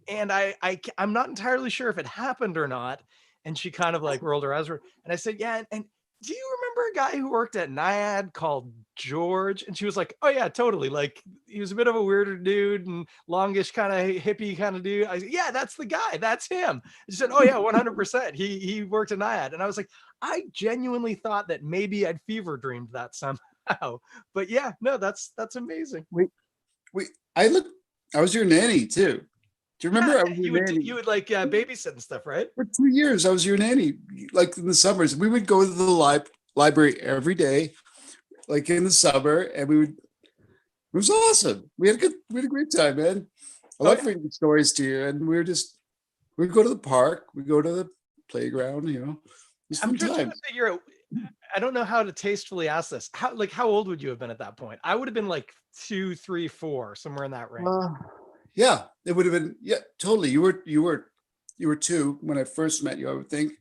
and I'm not entirely sure if it happened or not. And she kind of like rolled her eyes. And I said, yeah. And do you remember a guy who worked at Niagara called George? And she was like, oh yeah, totally. Like he was a bit of a weirder dude and longish kind of hippie kind of dude. I said, yeah, that's the guy. That's him. She said, oh yeah, 100%. He worked at Niagara. And I was like, I genuinely thought that maybe I'd fever dreamed that somehow. But yeah, no, that's amazing. I was your nanny too. Do you remember? Yeah, I was your nanny. You would like babysit and stuff, right? For 2 years, I was your nanny. Like in the summers, we would go to the library every day, like in the summer, and it was awesome. We had a great time, man. I love reading stories to you, and we'd go to the park, we'd go to the playground, you know. I'm just trying to figure out, I don't know how to tastefully ask this. How old would you have been at that point? I would have been like 2, 3, 4, somewhere in that range. Yeah, it would have been. Yeah, totally. You were 2 when I first met you, I would think.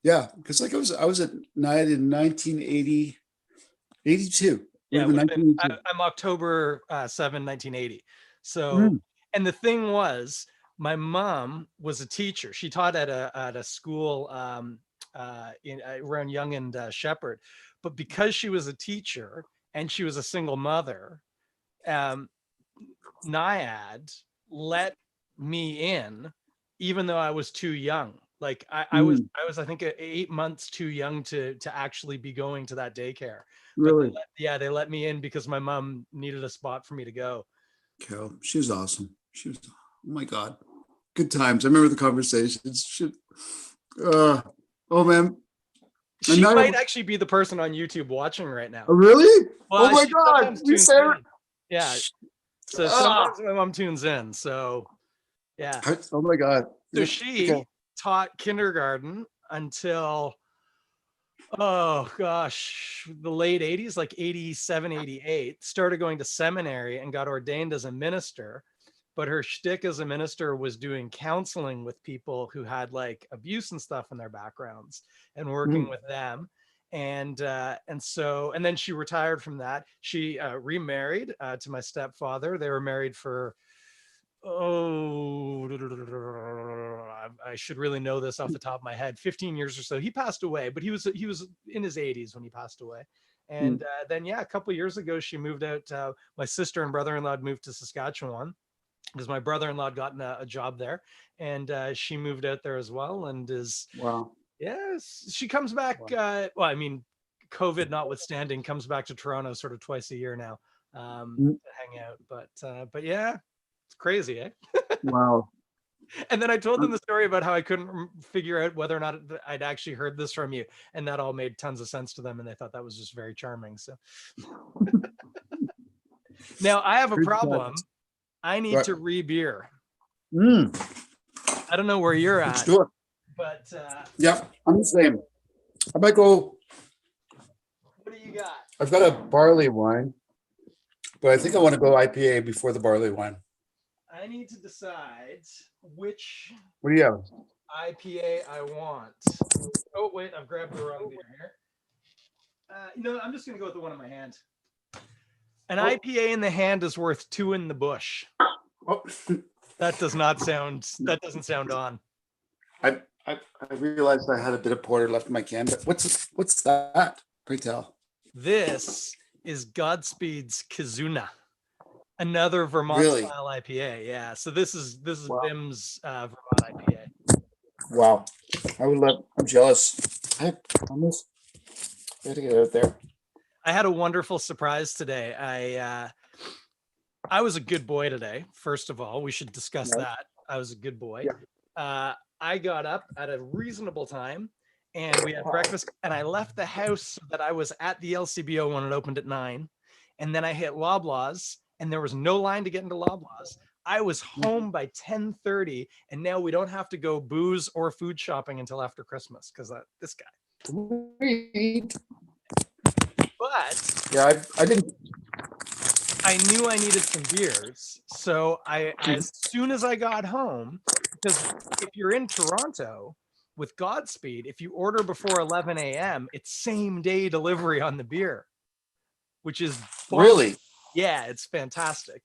Yeah, because like I was at night in 1980, 82. Yeah, I'm October 7, 1980. So, and the thing was, my mom was a teacher. She taught at a school around Young and Shepherd, but because she was a teacher and she was a single mother, Naiad let me in, even though I was too young. Like I was I think 8 months too young to actually be going to that daycare. Really? But they let me in because my mom needed a spot for me to go. Kel, she was awesome. She was, oh my God, good times. I remember the conversations. Oh man. She might actually be the person on YouTube watching right now. Oh, really? Well, oh my God. Yeah. So sometimes my mom tunes in. So yeah. Oh my God. So she taught kindergarten until, oh gosh, the late 80s, like 87, 88, started going to seminary and got ordained as a minister. But her shtick as a minister was doing counseling with people who had like abuse and stuff in their backgrounds and working with them. And then she retired from that. She remarried to my stepfather. They were married for, I should really know this off the top of my head, 15 years or so. He passed away, but he was in his 80s when he passed away. And then, yeah, a couple of years ago, she moved out. My sister and brother-in-law moved to Saskatchewan because my brother-in-law had gotten a job there, and she moved out there as well. And is yes, she comes back. Well, I mean, COVID notwithstanding, comes back to Toronto sort of twice a year now to hang out. But yeah, it's crazy, eh? Wow. And then I told them the story about how I couldn't figure out whether or not I'd actually heard this from you, and that all made tons of sense to them, and they thought that was just very charming. So now I have a problem. I need to re-beer. I don't know where you're at. But yeah, I'm the same. I might go. What do you got? I've got a barley wine. But I think I want to go IPA before the barley wine. I need to decide which What do you have? IPA I want. Oh, wait, I've grabbed the wrong beer here. I'm just going to go with the one in my hand. An IPA in the hand is worth two in the bush. Oh. That doesn't sound on. I realized I had a bit of porter left in my can, but what's that? Pray tell. This is Godspeed's Kizuna, another Vermont style IPA. Yeah. So this is Wow. Bim's Vermont IPA. Wow. I'm jealous. I almost gotta get out there. I had a wonderful surprise today. I was a good boy today. First of all, we should discuss that. I was a good boy. Yeah. I got up at a reasonable time and we had breakfast, and I left the house so that I was at the LCBO when it opened at 9. And then I hit Loblaws and there was no line to get into Loblaws. I was home by 10:30, and now we don't have to go booze or food shopping until after Christmas because this guy. Sweet. But yeah, I didn't. I knew I needed some beers. So as soon as I got home, because if you're in Toronto with Godspeed, if you order before 11 a.m., it's same day delivery on the beer, which is Really? Yeah, it's fantastic.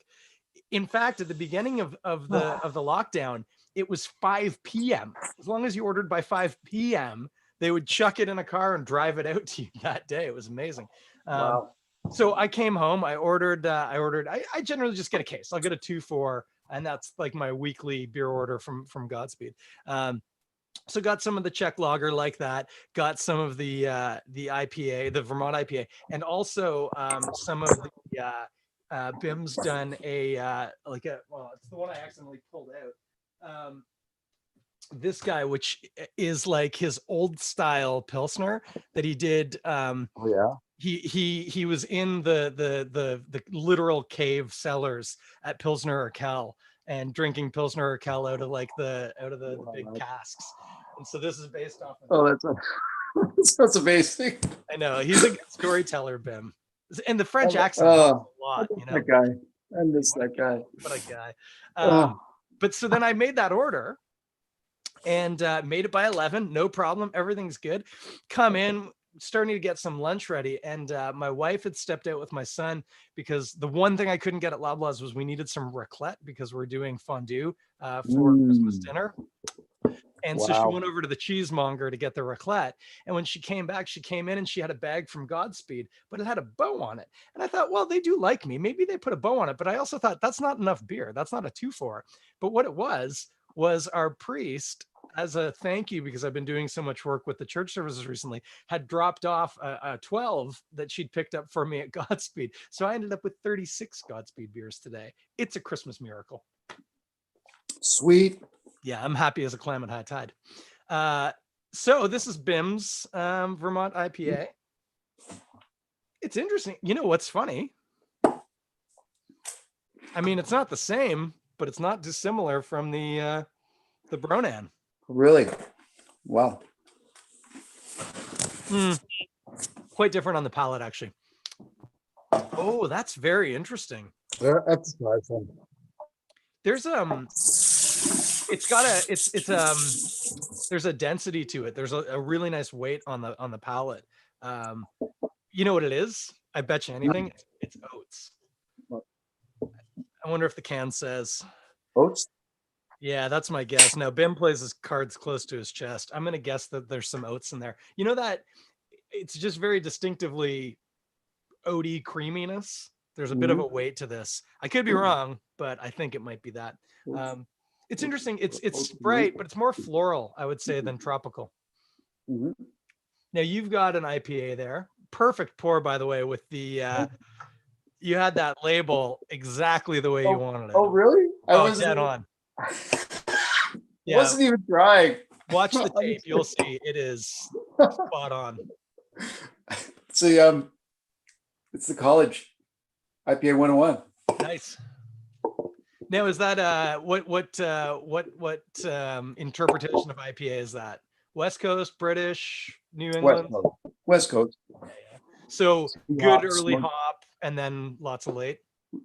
In fact, at the beginning of the lockdown, it was 5 p.m. As long as you ordered by 5 p.m., they would chuck it in a car and drive it out to you that day. It was amazing. Wow. So I came home, I generally just get a case. I'll get a 2-4, and that's like my weekly beer order from Godspeed. So got some of the Czech lager like that, got some of the IPA, the Vermont IPA, and also some of the Bim's done it's the one I accidentally pulled out. This guy, which is like his old style Pilsner that he did. He was in the literal cave cellars at Pilsner Urquell and drinking Pilsner Urquell out of the big casks. And so this is based off of that's amazing. I know, he's a good storyteller, Bim. And the French accent helps a lot, you know. That guy. I miss that guy. What a guy. But so then I made that order and made it by 11, no problem. Everything's good. Come in, starting to get some lunch ready. And my wife had stepped out with my son because the one thing I couldn't get at Loblaws was we needed some raclette because we're doing fondue for Christmas dinner. And so she went over to the cheesemonger to get the raclette. And when she came back, she came in and she had a bag from Godspeed, but it had a bow on it. And I thought, well, they do like me. Maybe they put a bow on it. But I also thought that's not enough beer. That's not a 2-4. But what it was our priest, as a thank you, because I've been doing so much work with the church services recently, had dropped off a 12 that she'd picked up for me at Godspeed. So I ended up with 36 Godspeed beers today. It's a Christmas miracle. Sweet. Yeah, I'm happy as a clam at high tide. So this is Bim's Vermont IPA. It's interesting. You know what's funny? I mean, it's not the same, but it's not dissimilar from the Bronan. Really? Wow. Quite different on the palate, actually. Oh, that's very interesting. That's nice. There's there's a density to it. There's a really nice weight on the palate. You know what it is? I bet you anything. It's oats. I wonder if the can says oats. Yeah, that's my guess. Now, Bim plays his cards close to his chest. I'm going to guess that there's some oats in there. You know that it's just very distinctively oaty creaminess. There's a bit of a weight to this. I could be wrong, but I think it might be that. It's interesting. It's bright, but it's more floral, I would say, than tropical. Now, you've got an IPA there. Perfect pour, by the way, with the... you had that label exactly the way you wanted it. Oh, really? I was dead on. Yeah. Wasn't even trying. Watch the tape. You'll see it is spot on. See, it's the college IPA 101. Nice. Now, is that what interpretation of IPA is that? West Coast, British, New England? West Coast. So good early hop and then lots of late.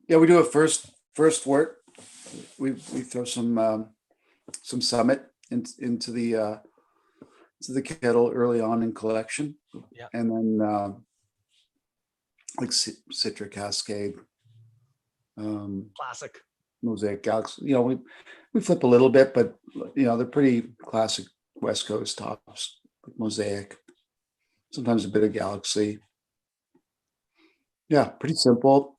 Yeah, we do a first wort. We throw some summit into the kettle early on in collection, Yeah. and then like Citric Cascade, um, Classic. Mosaic Galaxy. We flip a little bit, but they're pretty classic West Coast tops, like Mosaic. Sometimes a bit of Galaxy. Yeah, pretty simple.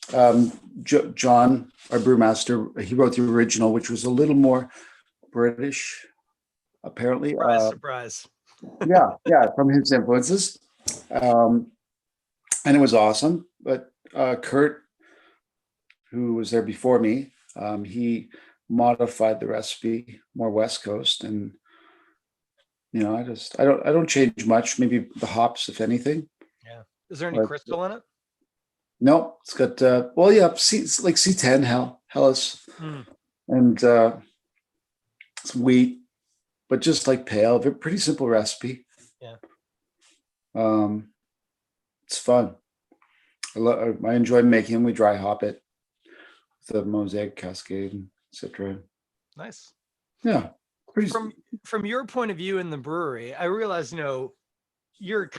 John, our brewmaster, he wrote the original, which was a little more British, apparently. Surprise, surprise. Yeah, from his influences, and it was awesome. But Kurt, who was there before me, he modified the recipe more West Coast, and I don't change much. Maybe the hops, if anything. Yeah. Is there any But crystal in it? no, it's got well, yeah, it's like C10 Hellas, Hmm. and some wheat, but just like pale, pretty simple recipe. Yeah. It's fun. I enjoy making them. We dry hop it with the Mosaic Cascade and Citra. Nice. Yeah, pretty. From your point of view in the brewery, I realize, you're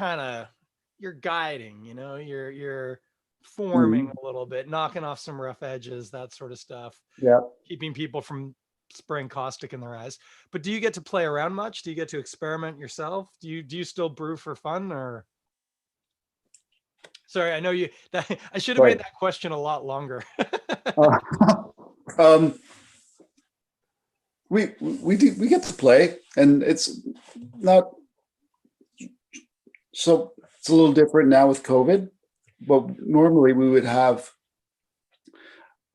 guiding, you're forming a little bit, knocking off some rough edges, that sort of stuff, Yeah. keeping people from spraying caustic in their eyes. But do you get to play around much? Do you get to experiment yourself? Do you still brew for fun, or? Sorry, I know I should have Right. made that question a lot longer. um, we get to play, and it's not so. It's a little different now with COVID, but normally we would have.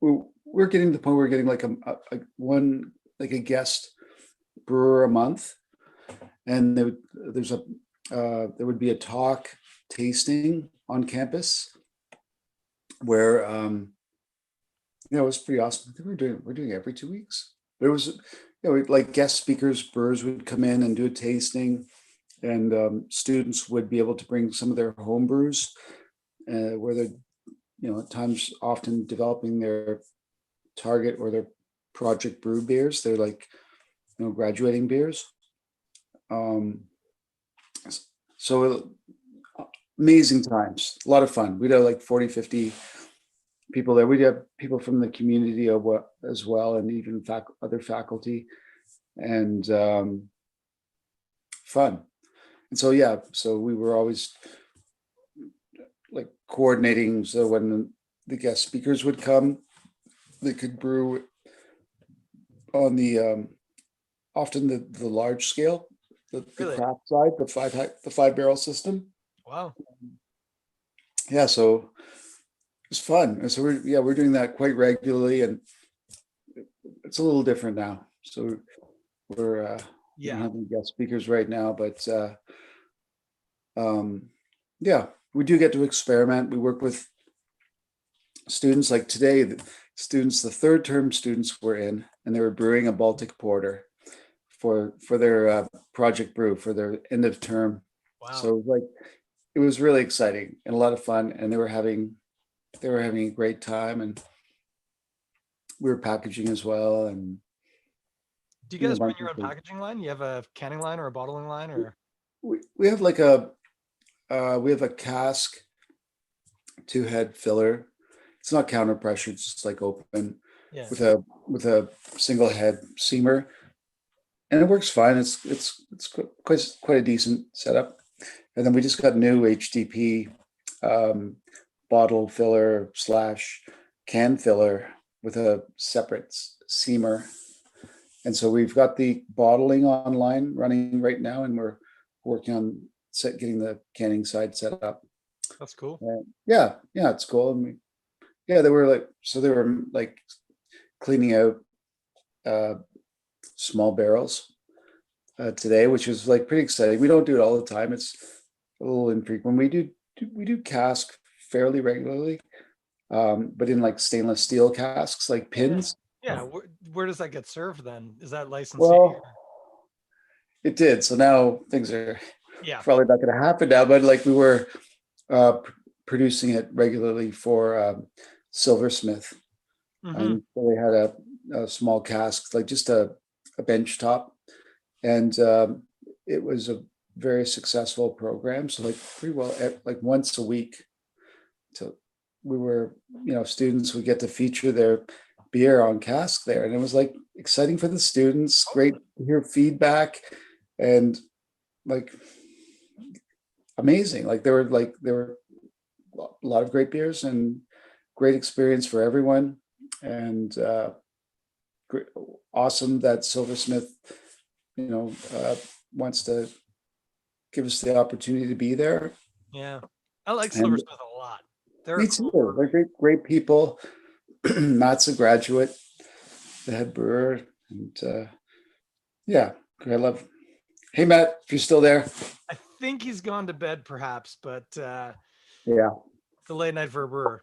We're getting to the point where we're getting like a guest brewer a month, and there would be a talk tasting on campus where it was pretty awesome. I think we're doing every 2 weeks. There was like guest speakers, brewers would come in and do a tasting, and students would be able to bring some of their home brews, where they're at times often developing their target or their project brew beers. They're like graduating beers. So amazing times, a lot of fun. We'd have like 40, 50 people there. We'd have people from the community as well, and even other faculty, and fun. And so we were always like coordinating, so when the guest speakers would come, they could brew on the often the large scale, the Really? craft side, the 5 barrel system. Wow. Yeah, so it's fun. And so we're doing that quite regularly, and it's a little different now. So we're we don't have any guest speakers right now, but we do get to experiment. We work with students. Like today, the third term students were in, and they were brewing a Baltic porter for their project brew for their end of term. Wow. So it was really exciting and a lot of fun, and they were having a great time, and we were packaging as well. And do you guys run your own packaging line? You have a canning line or a bottling line, or? We have like we have a cask 2-head filler. It's not counter pressure, it's just like open, with a single head seamer, and it works fine. It's quite a decent setup. And then we just got new HDP bottle filler / can filler with a separate seamer. And so we've got the bottling online running right now, and we're working on getting the canning side set up. That's cool. Yeah, it's cool. And they were like cleaning out small barrels today, which was like pretty exciting. We don't do it all the time. It's a little infrequent. We do cask fairly regularly, but in like stainless steel casks, like pins. Yeah. Where does that get served then? Is that licensee? Well, it did. So now things are probably not going to happen now, but like we were producing it regularly for Silversmith. And so they had a small cask, like just a bench top. And it was a very successful program. So like pretty well, like once a week. So we were, students would get to feature their beer on cask there. And it was like exciting for the students, great to hear feedback, and like amazing. Like there were a lot of great beers and great experience for everyone. And awesome that Silversmith, wants to give us the opportunity to be there. Yeah, I like And Silversmith a lot. They're me a cool too. They're great people. Matt's a graduate, the head brewer, and yeah, I love. Hey, Matt, if you're still there. I think he's gone to bed, perhaps, but Yeah, the late night for a brewer.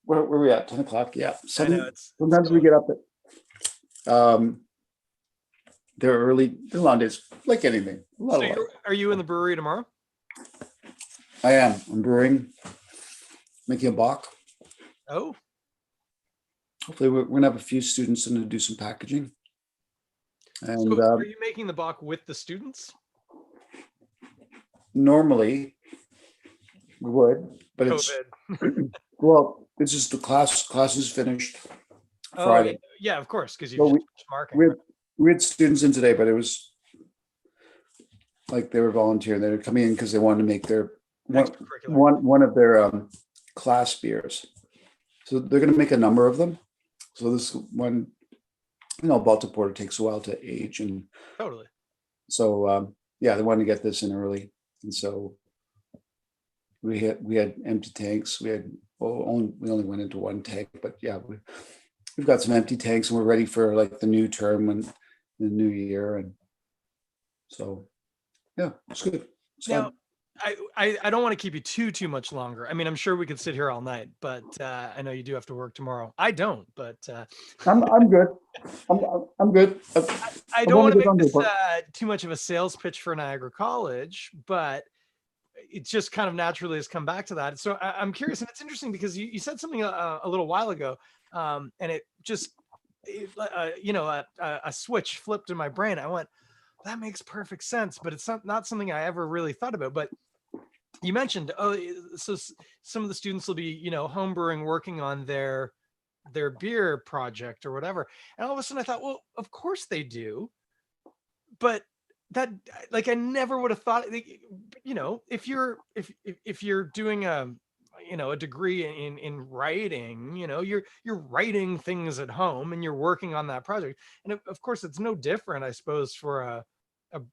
Where we at? 10 o'clock. Yeah. I know Sometimes we get up at they're early. They're long days, like anything. So are you in the brewery tomorrow? I am. I'm brewing, making a bock. Oh. Hopefully we're gonna have a few students and to do some packaging. And So are you making the bock with the students? Normally we would, but COVID. well, it's just the class is finished Friday. Oh, yeah, of course, because you just marking. We had students in today, but it was like they were volunteering. They were coming in because they wanted to make their one of their class beers. So they're going to make a number of them. So this one, Baltic Porter takes a while to age, and totally. So yeah, they wanted to get this in early, and so we had empty tanks. We only went into one tank, but yeah, we've got some empty tanks, and we're ready for like the new term and the new year, and so yeah, it's good. It's now, fun. I don't want to keep you too much longer. I mean, I'm sure we could sit here all night, but I know you do have to work tomorrow. I don't, but I'm good. I'm good. I don't want to make this too much of a sales pitch for Niagara College, but it just kind of naturally has come back to that. So I'm curious, and it's interesting because you said something a little while ago, and it just, a switch flipped in my brain. I went, that makes perfect sense, but it's not something I ever really thought about. But you mentioned, so some of the students will be, home brewing, working on their beer project or whatever. And all of a sudden I thought, well, of course they do. But that, like, I never would have thought, if you're doing a degree in writing, you're writing things at home and you're working on that project. And of course it's no different, I suppose, for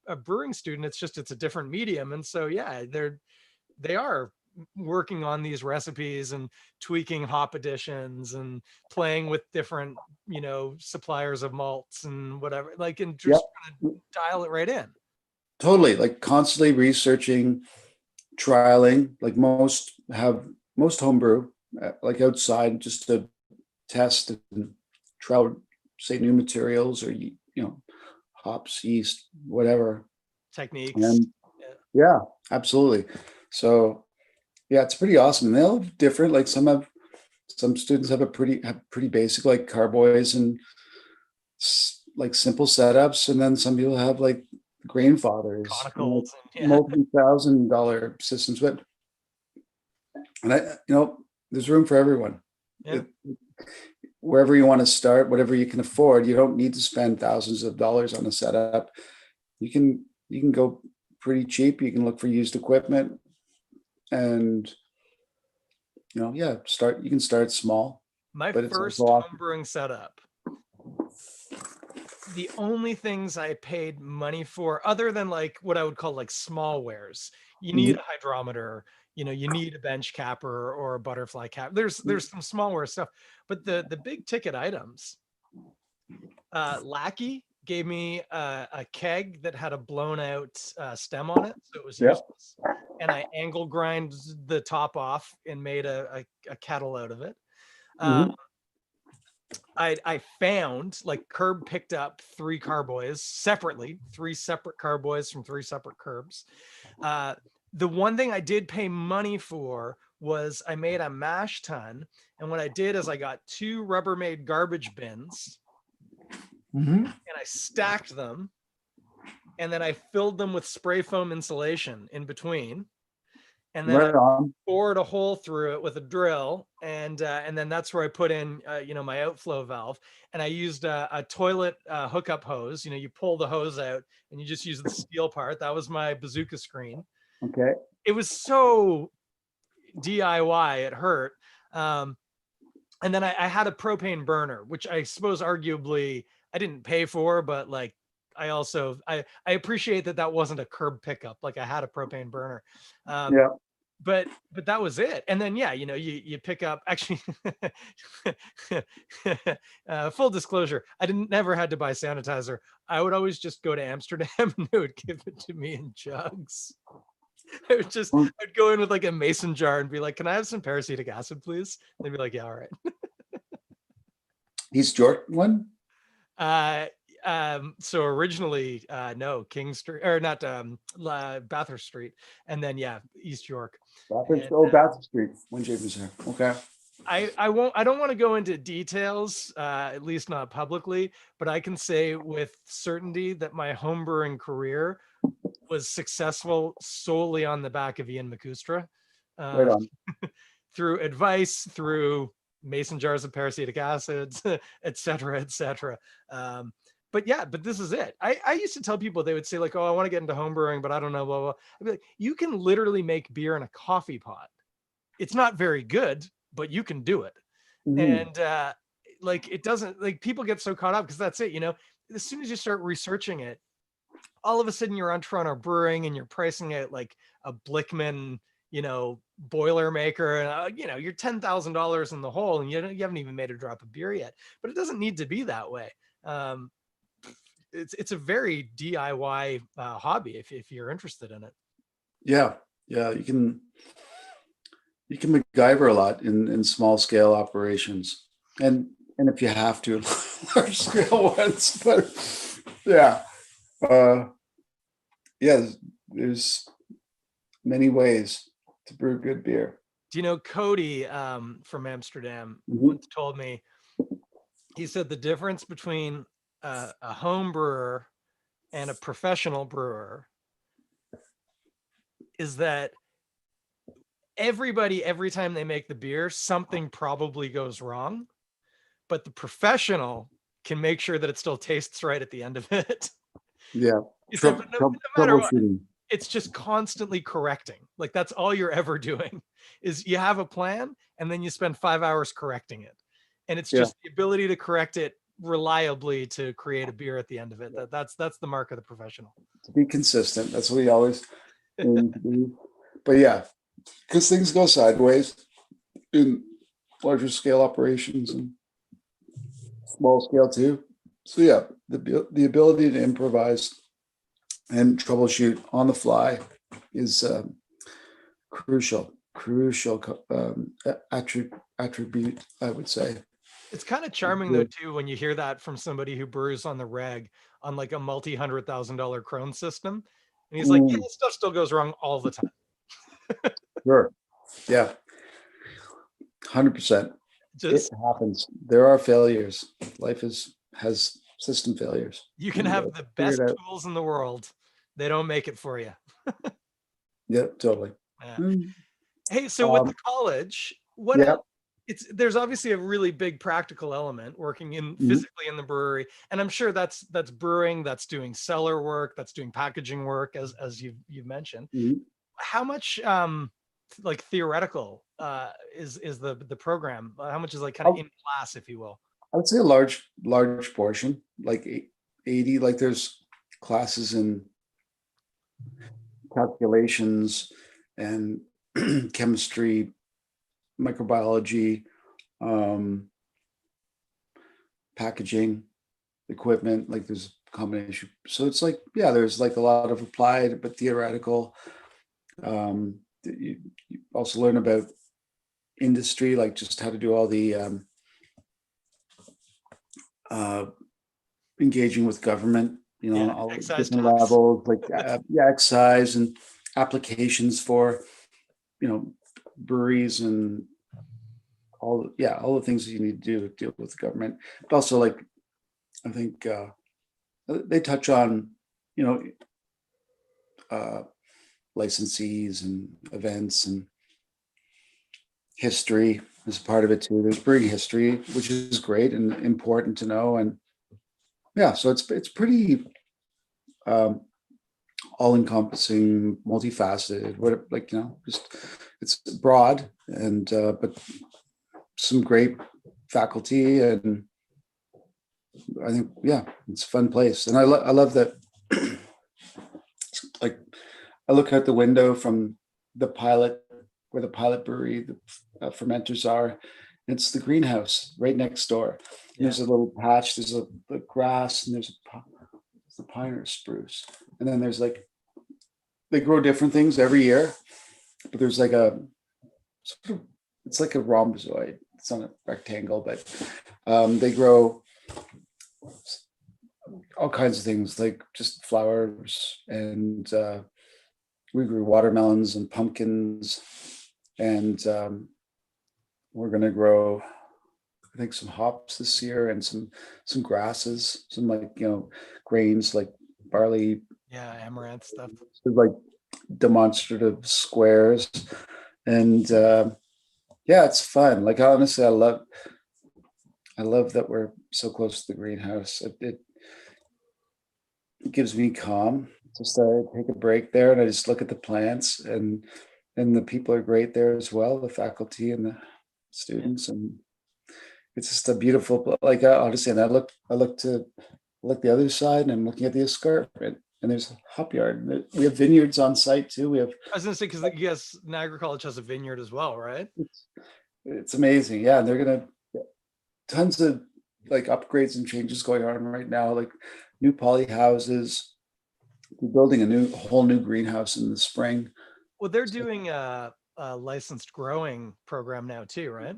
a brewing student. It's a different medium. And so, yeah, they are working on these recipes and tweaking hop additions and playing with different, suppliers of malts and whatever, like, and just trying to dial it right in. Totally, like constantly researching, trialing, like most homebrew, like outside, just to test and trial, say, new materials or, hops, yeast, whatever. Techniques. And yeah, absolutely. So yeah, it's pretty awesome. They'll have different, like some students have pretty basic, like carboys and like simple setups, and then some people have like grainfathers, multi-$1,000 systems. But there's room for everyone. Yeah. Wherever you want to start, whatever you can afford, you don't need to spend thousands of dollars on a setup. You can go pretty cheap. You can look for used equipment, and you can start small. My first homebrewing setup, the only things I paid money for, other than like what I would call like small wares, you need a hydrometer, you need a bench capper or a butterfly cap. There's some smallware stuff, but the big ticket items, Lackey gave me a keg that had a blown out stem on it, so it was useless. And I angle grind the top off and made a kettle out of it. I found, like, Curb picked up 3 carboys separately, 3 separate carboys from 3 separate Curbs. The one thing I did pay money for was I made a mash tun. And what I did is I got 2 Rubbermaid garbage bins Mhm. and I stacked them. And then I filled them with spray foam insulation in between. And then I Right on. bored a hole through it with a drill, and then that's where I put in my outflow valve. And I used a toilet hookup hose. You pull the hose out and you just use the steel part. That was my bazooka screen. Okay. It was so DIY, it hurt. And then I had a propane burner, which I suppose arguably I didn't pay for, but like I appreciate that wasn't a curb pickup. Like I had a propane burner. Yeah. But that was it. And then you pick up, actually. Full disclosure, I didn't never had to buy sanitizer. I would always just go to Amsterdam and they would give it to me in jugs. I'd go in with like a mason jar and be like, can I have some peracetic acid, please? And they'd be like, yeah, all right. East York one? So originally, no, King Street, or not, Bathurst Street, and then East York. Bathurst, Bathurst Street, when Jake was here. Okay. I don't want to go into details, at least not publicly, but I can say with certainty that my homebrewing career was successful solely on the back of Ian McCustra, Right on. through advice, through mason jars of peracetic acids, et cetera, et cetera. But this is it. I used to tell people, they would say like, oh, I want to get into homebrewing, but I don't know, blah, blah. I'd be like, you can literally make beer in a coffee pot. It's not very good, but you can do it. Mhm. And like, it doesn't, like, people get so caught up because that's it. As soon as you start researching it, all of a sudden you're on Toronto Brewing and you're pricing it like a Blickman, boiler maker, and you're $10,000 in the hole, and you haven't even made a drop of beer yet. But it doesn't need to be that way. It's a very DIY hobby if you're interested in it. Yeah. Yeah. You can MacGyver a lot in small scale operations, and if you have to, large scale ones. But yeah, there's many ways to brew good beer. Do you know Cody from Amsterdam Mhm. once told me, he said the difference between a home brewer and a professional brewer is that everybody, every time they make the beer, something probably goes wrong, but the professional can make sure that it still tastes right at the end of it. Yeah, He said, but no matter what, troubleshooting. it's just constantly correcting. Like that's all you're ever doing, is you have a plan and then you spend 5 hours correcting it. And it's Yeah. just the ability to correct it reliably to create a beer at the end of it. That's the mark of the professional. To be consistent. That's what we always aim to do. But yeah, because things go sideways in larger scale operations and small scale too. So yeah, the ability to improvise and troubleshoot on the fly is crucial attribute, I would say. It's kind of charming though too when you hear that from somebody who brews on the reg on like a multi-$100,000 Krone system, and he's like, yeah, stuff still goes wrong all the time. Sure. Yeah. 100%. Just, it happens. There are failures. Life has system failures. you can have the best tools in the world, they don't make it for you. Yeah, totally. Yeah. Hey, so with the college, what else? There's obviously a really big practical element working in physically in the brewery, and I'm sure that's brewing, that's doing cellar work, that's doing packaging work, as you've mentioned. How much like theoretical is the program? How much is like kind of in class, if you will? I would say a large portion, like 80. Like there's classes in calculations and chemistry, microbiology, packaging, equipment. Like there's a combination. So it's like, yeah, there's like a lot of applied but theoretical. You also learn about industry, like just how to do all the engaging with government, on all different levels, like excise and applications for, breweries and all the things that you need to do to deal with the government. But also, like, I think they touch on, uh, licensees and events and history is part of it too. There's brewing history, which is great and important to know. And yeah, so it's pretty um, all-encompassing, multifaceted. What, like, just it's broad and but some great faculty, and I think it's a fun place. And I love that. Like, I look out the window from the pilot, where the pilot brewery, the fermenters are. It's the greenhouse right next door. There's a little patch. There's the grass, and there's the pine or spruce, and then there's like, they grow different things every year, but there's like a sort of, it's like a rhombozoid. It's not a rectangle, but they grow all kinds of things, like just flowers, and we grew watermelons and pumpkins, and we're going to grow, I think, some hops this year, and some grasses, some, like, grains like barley, amaranth stuff, like demonstrative squares. And it's fun. Like, honestly, I love that we're so close to the greenhouse. It gives me calm. Just take a break there, and I just look at the plants, and the people are great there as well, the faculty and the students, and it's just a beautiful, like, honestly. And I look the other side, and I'm looking at the escarpment, and there's a hop yard. And we have vineyards on site too. We have. I was gonna say, because yes, Niagara College has a vineyard as well, right? It's amazing, yeah. And they're gonna tons of like upgrades and changes going on right now, like new poly houses. We're building a whole new greenhouse in the spring. Well, they're doing a licensed growing program now too, right?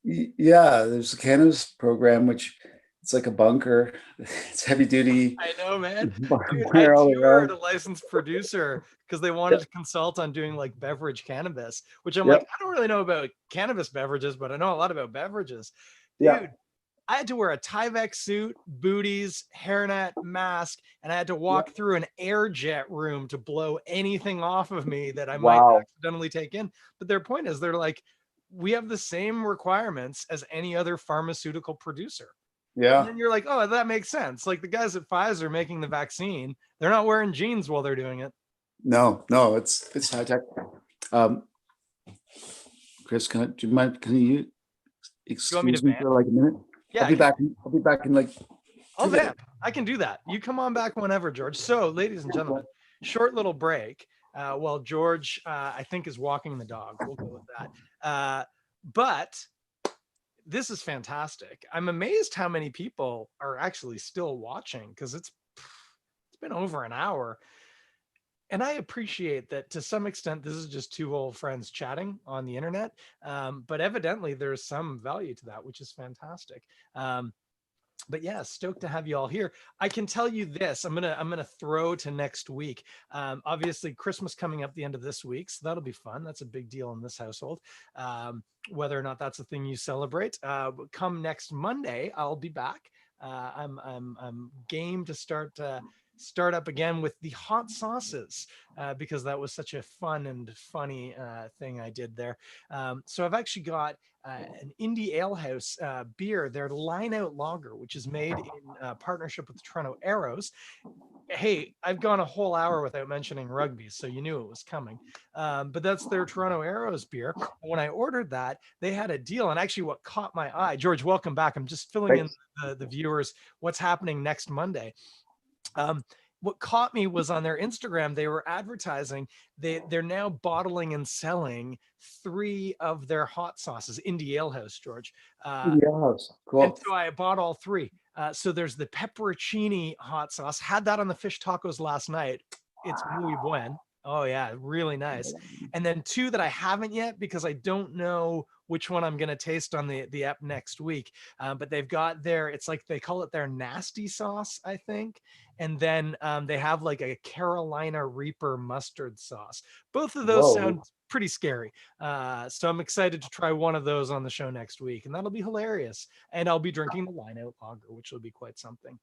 Yeah, there's a cannabis program, which it's like a bunker. It's heavy duty. I know, man. Dude, I toured a licensed producer because they wanted to consult on doing like beverage cannabis, which I'm like, I don't really know about cannabis beverages, but I know a lot about beverages. Dude, I had to wear a Tyvek suit, booties, hairnet, mask, and I had to walk through an air jet room to blow anything off of me that I might accidentally take in. But their point is, they're like, we have the same requirements as any other pharmaceutical producer. Yeah. And then you're like, oh, that makes sense. Like the guys at Pfizer making the vaccine, they're not wearing jeans while they're doing it. No, it's high tech. Chris, do you mind? Can you excuse me for like a minute? Yeah, I'll be back in like. Oh, man, I can do that. You come on back whenever, George. So, ladies and gentlemen, short little break. While George, I think, is walking the dog. We'll go with that. But this is fantastic. I'm amazed how many people are actually still watching, because it's been over an hour. And I appreciate that to some extent. This is just two old friends chatting on the internet. But evidently there's some value to that, which is fantastic. But yeah, stoked to have you all here. I can tell you this, I'm gonna throw to next week. Obviously Christmas coming up the end of this week, so that'll be fun. That's a big deal in this household. Whether or not that's a thing you celebrate, come next Monday, I'll be back. I'm game to start up again with the hot sauces, because that was such a fun and funny thing I did there. So I've actually got an indie alehouse beer, their Line Out Lager, which is made in partnership with the Toronto Arrows. Hey, I've gone a whole hour without mentioning rugby, so you knew it was coming. But that's their Toronto Arrows beer. When I ordered that, they had a deal. And actually what caught my eye, George, welcome back. I'm just filling in the viewers what's happening next Monday. What caught me was on their Instagram, they were advertising, they're now bottling and selling 3 of their hot sauces, Indie Alehouse, George. Cool. And so I bought all 3. So there's the pepperoncini hot sauce. Had that on the fish tacos last night. It's muy buen. Oh yeah, really nice. And then two that I haven't yet because I don't know which one I'm gonna taste on the app next week. But they've got their, it's like they call it their nasty sauce, I think. And then they have like a Carolina Reaper mustard sauce. Both of those Whoa. sound pretty scary. So I'm excited to try one of those on the show next week, and that'll be hilarious. And I'll be drinking the line out lager, which will be quite something.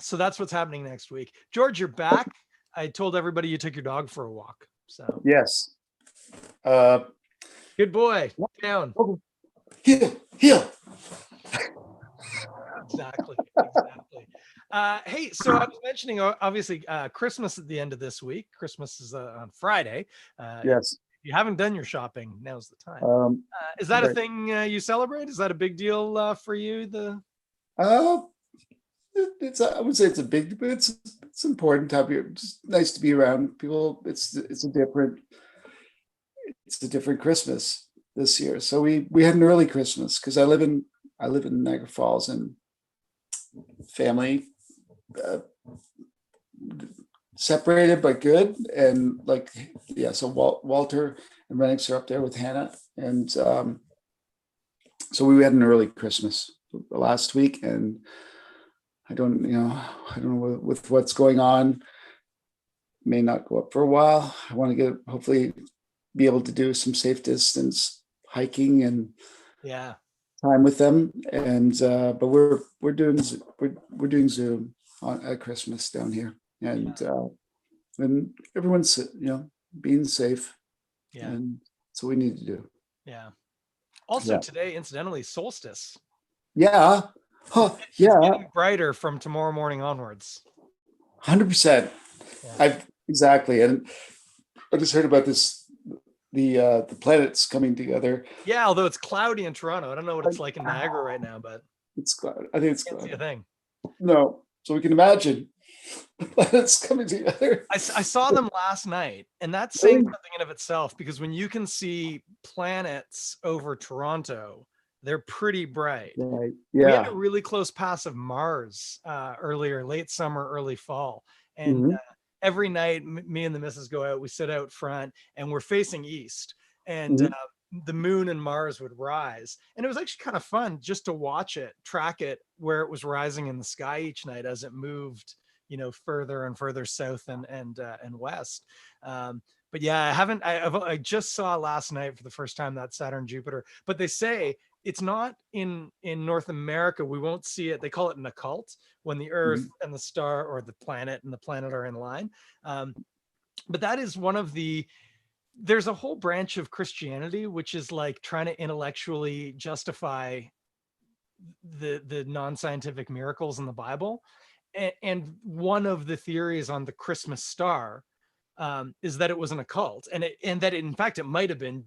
So that's what's happening next week. George, you're back. I told everybody you took your dog for a walk. So Yes. Uh, good boy. Down. heel. Exactly. Exactly. Hey, so I was mentioning obviously Christmas at the end of this week. Christmas is on Friday. If Yes. you haven't done your shopping, now's the time. Um, Is that a right. thing you celebrate? Is that a big deal for you? Uh, I would say it's a big, but it's important time of year. It's nice to be around people. It's a different Christmas this year. So we had an early Christmas because I live in Niagara Falls, and family uh, separated but good, and like yeah. So Walter and Renix are up there with Hannah, and so we had an early Christmas last week, and I don't know with what's going on, may not go up for a while. I want to hopefully be able to do some safe distance hiking and Yeah. time with them. And but we're doing Zoom at Christmas down here, and everyone's being safe, Yeah. and that's what we need to do. Yeah. Also Yeah, today, incidentally, solstice. yeah, huh. It's Yeah, getting brighter from tomorrow morning onwards. 100%. Yeah. Exactly, and I just heard about this. The planets coming together. Yeah, although it's cloudy in Toronto. I don't know what it's like in Niagara right now, but It's cloud. I think it's can't see a cloud. thing. No, so we can imagine the planets coming together. I saw them last night, and that's saying Really? something in of itself because when you can see planets over Toronto, they're pretty bright. Right. We had a Yeah. really close pass of Mars earlier, late summer, early fall, and Hmm. every night me and the missus go out. We sit out front, and we're facing east, and Hmm. the moon and Mars would rise, and it was actually kind of fun just to watch it, track it where it was rising in the sky each night as it moved, further and further south and west. But yeah, I just saw last night for the first time that Saturn Jupiter, but they say it's not in North America. We won't see it. They call it an occult when the Hmm. Earth and the star, or the planet and the planet, are in line. Um, but that is one of the, there's a whole branch of Christianity which is like trying to intellectually justify the non-scientific miracles in the Bible. And one of the theories on the Christmas star is that it was an occult, and that in fact it might have been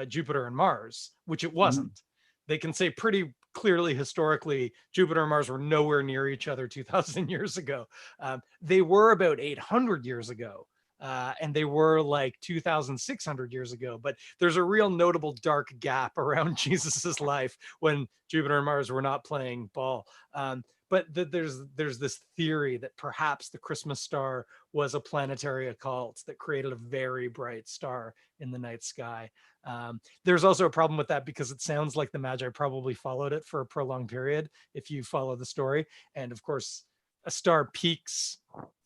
Jupiter and Mars, which it Hmm. wasn't. They can say pretty clearly historically Jupiter and Mars were nowhere near each other 2,000 years ago. They were about 800 years ago. And they were like 2,600 years ago, but there's a real notable dark gap around Jesus's life when Jupiter and Mars were not playing ball. But there's this theory that perhaps the Christmas star was a planetary occult that created a very bright star in the night sky. There's also a problem with that because it sounds like the Magi probably followed it for a prolonged period, if you follow the story. And of course, a star peaks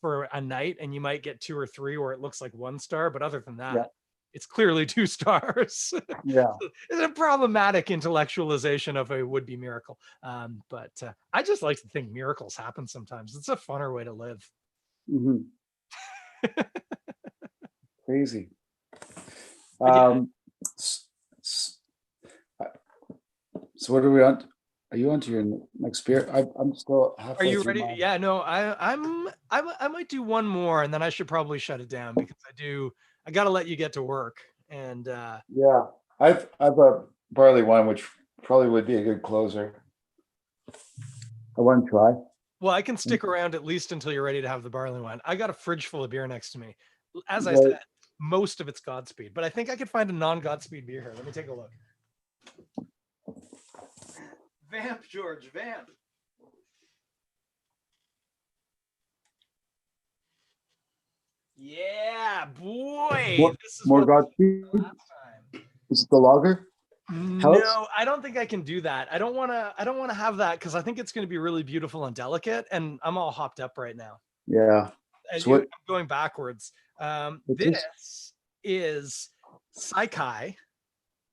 for a night and you might get two or three where it looks like one star, but other than Yeah. that, it's clearly two stars. Yeah. It's a problematic intellectualization of a would-be miracle. But I just like to think miracles happen sometimes. It's a funner way to live. Hmm. Crazy. But yeah, s- s- uh, so what are we on? Are you on to your next beer? I'm still are halfway you through ready? mine. Yeah, no, I might do one more and then I should probably shut it down because I got to let you get to work. And Yeah. I've a barley wine, which probably would be a good closer. I want to try. well, I can stick around at least until you're ready to have the barley wine. I got a fridge full of beer next to me. As I Right. said, most of it's Godspeed, but I think I could find a non-Godspeed beer here. Let me take a look. Vamp, George, vamp. Yeah, boy. More, This is more what we Godspeed. did last time. Is it the lager house? No, I don't think I can do that. I don't want to have that because I think it's going to be really beautiful and delicate, and I'm all hopped up right now. Yeah. And So what? I'm going backwards. What's this? This is Saikai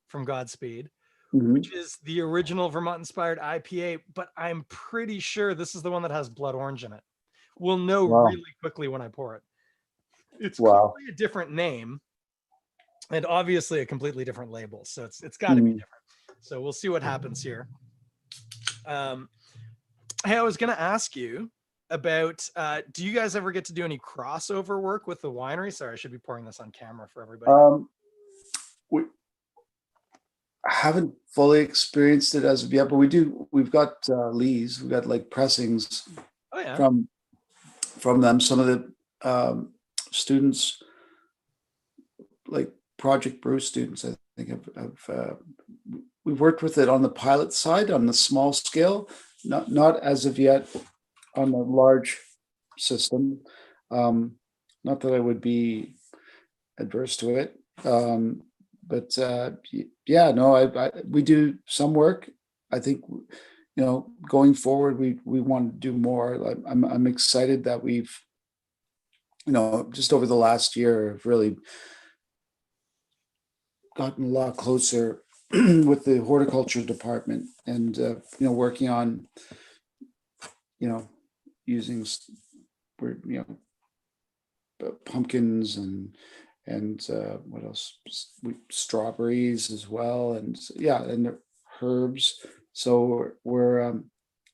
from Godspeed, Hmm. which is the original Vermont inspired IPA, but I'm pretty sure this is the one that has blood orange in it. We'll know Wow. really quickly when I pour it. It's Wow. clearly a different name and obviously a completely different label. So it's got to be Mm. different. So we'll see what happens here. Um, hey, I was going to ask you about do you guys ever get to do any crossover work with the winery? Sorry, I should be pouring this on camera for everybody. We haven't fully experienced it as of yet, but we do. We've got lees. We've got like pressings Oh yeah. from them. Some of the students, like Project Brew students, I think have we've worked with it on the pilot side on the small scale, not as of yet on the large system. Um, Not that I would be adverse to it. But yeah, no, we do some work. I think, going forward, we want to do more. I'm excited that we've, just over the last year, have really gotten a lot closer with the horticulture department and, working on, you know, using, we're, pumpkins and what else? Strawberries as well, and yeah, and herbs. So we're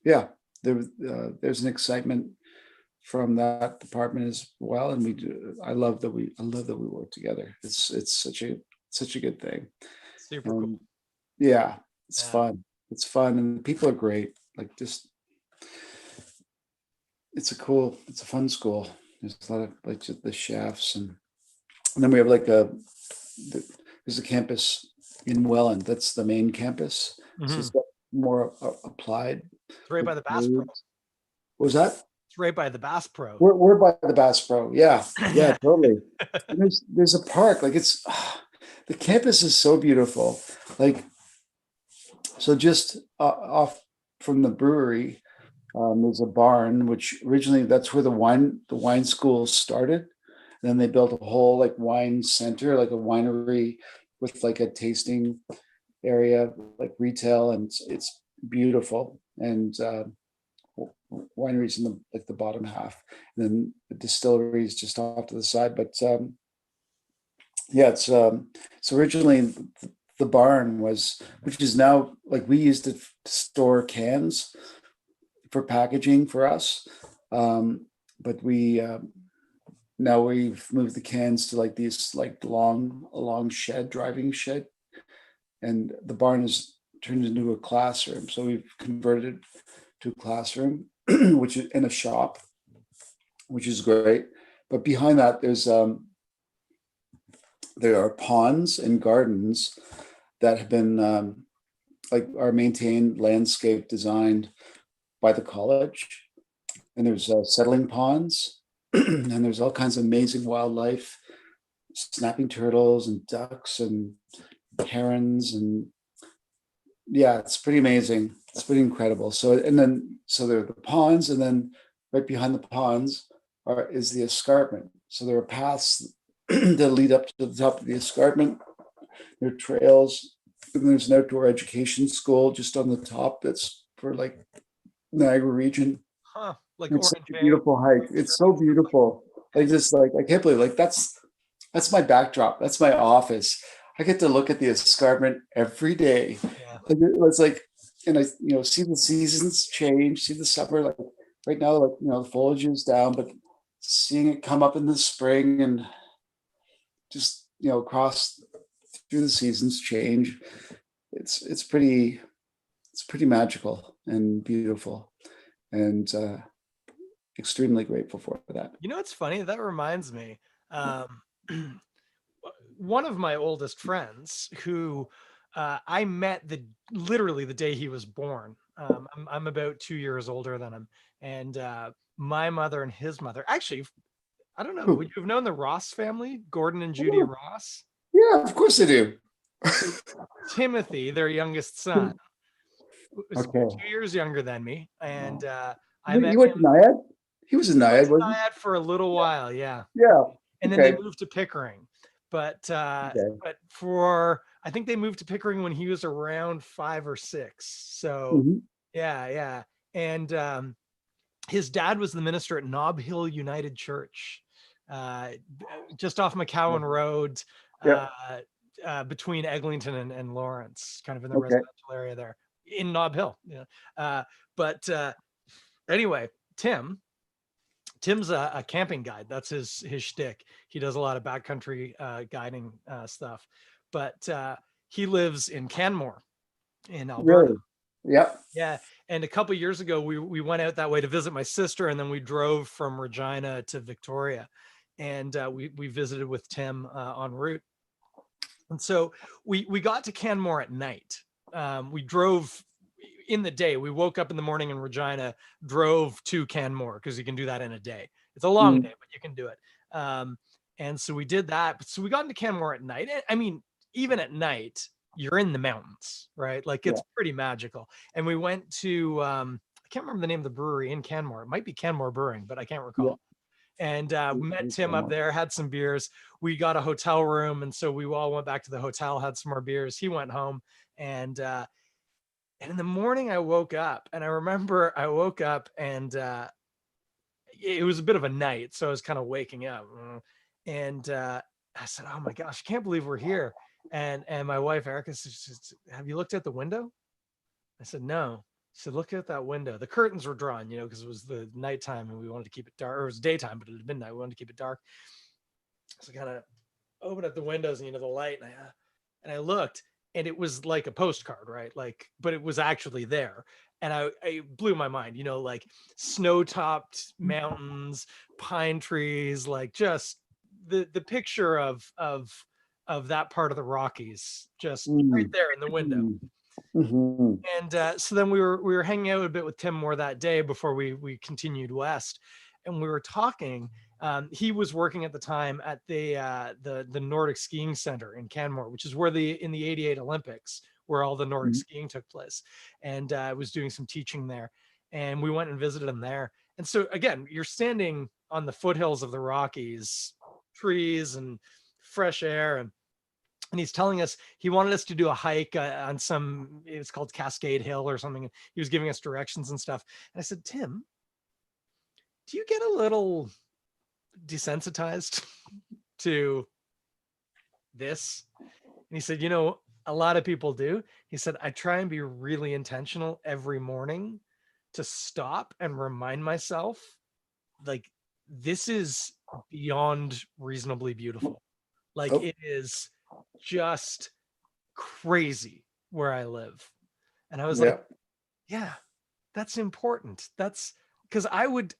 yeah, there's an excitement from that department as well, and we do. I love that we work together. It's such a good thing, Super cool. and yeah, it's Yeah. fun. It's fun, and the people are great. Like just it's a fun school. There's a lot of like just the chefs and then we have like there's a campus in Welland. That's the main campus. So Mm-hmm. it's got more applied. It's right by the Bass Pro. What was that? It's right by the Bass Pro. We're by the Bass Pro. Yeah, yeah, Yeah. totally. And there's a park. Like it's the campus is so beautiful. Like so, just off from the brewery, there's a barn which originally that's where the wine school started. And then they built a whole like wine center, like a winery with like a tasting area, like retail, and it's beautiful. And wineries in the like the bottom half, and then the distillery is just off to the side. But yeah, it's originally the barn was, which is now like we used it to store cans for packaging for us. But we now we've moved the cans to like these like long shed, driving shed, and the barn is turned into a classroom. So we've converted it to a classroom, which is in a shop, which is great. But behind that, there are ponds and gardens that have been like are maintained, landscape designed by the college, and there's settling ponds, and there's all kinds of amazing wildlife, snapping turtles and ducks and herons, and yeah, it's pretty amazing. It's pretty incredible. So there are the ponds, and then right behind the ponds is the escarpment. So there are paths that lead up to the top of the escarpment. There are trails, and there's an outdoor education school just on the top that's for like Niagara region. Huh. Like It's Orange such a Bay. beautiful hike. It's so beautiful. Like just like I can't believe like that's my backdrop. That's my office. I get to look at the escarpment every day. Yeah. Like, it's like, and I see the seasons change. See the summer like right now, like the foliage is down, but seeing it come up in the spring and just across through the seasons change. It's pretty magical and beautiful, and extremely grateful for that. You know, it's funny. That reminds me. One of my oldest friends who I met literally the day he was born. I'm about 2 years older than him. And my mother and his mother, actually, I don't know. Who? Would you have known the Ross family, Gordon and Judy Oh, Ross? yeah, of course I do. So Timothy, their youngest son, was Okay. 2 years younger than me, and I He met went him. to Nyack. He was in He went Nyack, to wasn't Nyack for a little while, yeah, he? Yeah. and then they Okay. moved to Pickering. But Okay. for I think they moved to Pickering when he was around 5 or 6. So Mhm. yeah, yeah, and his dad was the minister at Nob Hill United Church, uh, just off McCowan Road, Yeah. uh, between Eglinton and Lawrence, kind of in the Okay. residential area there in Nob Hill. Yeah. But anyway, Tim's a camping guide. That's his shtick. He does a lot of backcountry guiding stuff, but he lives in Canmore in Alberta. Really? Yep. Yeah, and a couple years ago, we went out that way to visit my sister, and then we drove from Regina to Victoria, and we visited with Tim en route. And so we got to Canmore at night. We drove in the day. We woke up in the morning in Regina, drove to Canmore because you can do that in a day. It's a long day, but you can do it. And so we did that. So we got into Canmore at night. I mean, even at night, you're in the mountains, right? Like it's Yeah. pretty magical. And we went to I can't remember the name of the brewery in Canmore. It might be Canmore Brewing, but I can't recall. Yeah. And we met Tim up there, had some beers. We got a hotel room, and so we all went back to the hotel, had some more beers. He went home, and in the morning I woke up, and I remember I woke up, and it was a bit of a night, so I was kind of waking up, and I said, "Oh my gosh, I can't believe we're here." And my wife Erica says, "Have you looked out the window?" I said, "No." She said, "Look out that window." The curtains were drawn, because it was the nighttime and we wanted to keep it dark. Or it was daytime, but it was midnight. We wanted to keep it dark. So I kind of opened up the windows and the light, and I looked, and it was like a postcard, right? Like, but it was actually there. And I blew my mind, like snow-topped mountains, pine trees, like just the picture of that part of the Rockies, just right there in the window. Mm-hmm. And so then we were hanging out a bit with Tim more that day before we continued west, and we were talking. He was working at the time at the Nordic Skiing Center in Canmore, which is where in the '88 Olympics, where all the Nordic skiing took place, and I was doing some teaching there, and we went and visited him there. And so again, you're standing on the foothills of the Rockies, trees and fresh air, and he's telling us he wanted us to do a hike on it's called Cascade Hill or something. He was giving us directions and stuff. And I said, "Tim, do you get a little desensitized to this?" And he said, "A lot of people do." He said, "I try and be really intentional every morning to stop and remind myself, like, this is beyond reasonably beautiful. Like, Oh, it is just crazy where I live." And I was like, yeah. "Yeah, that's important." That's because I would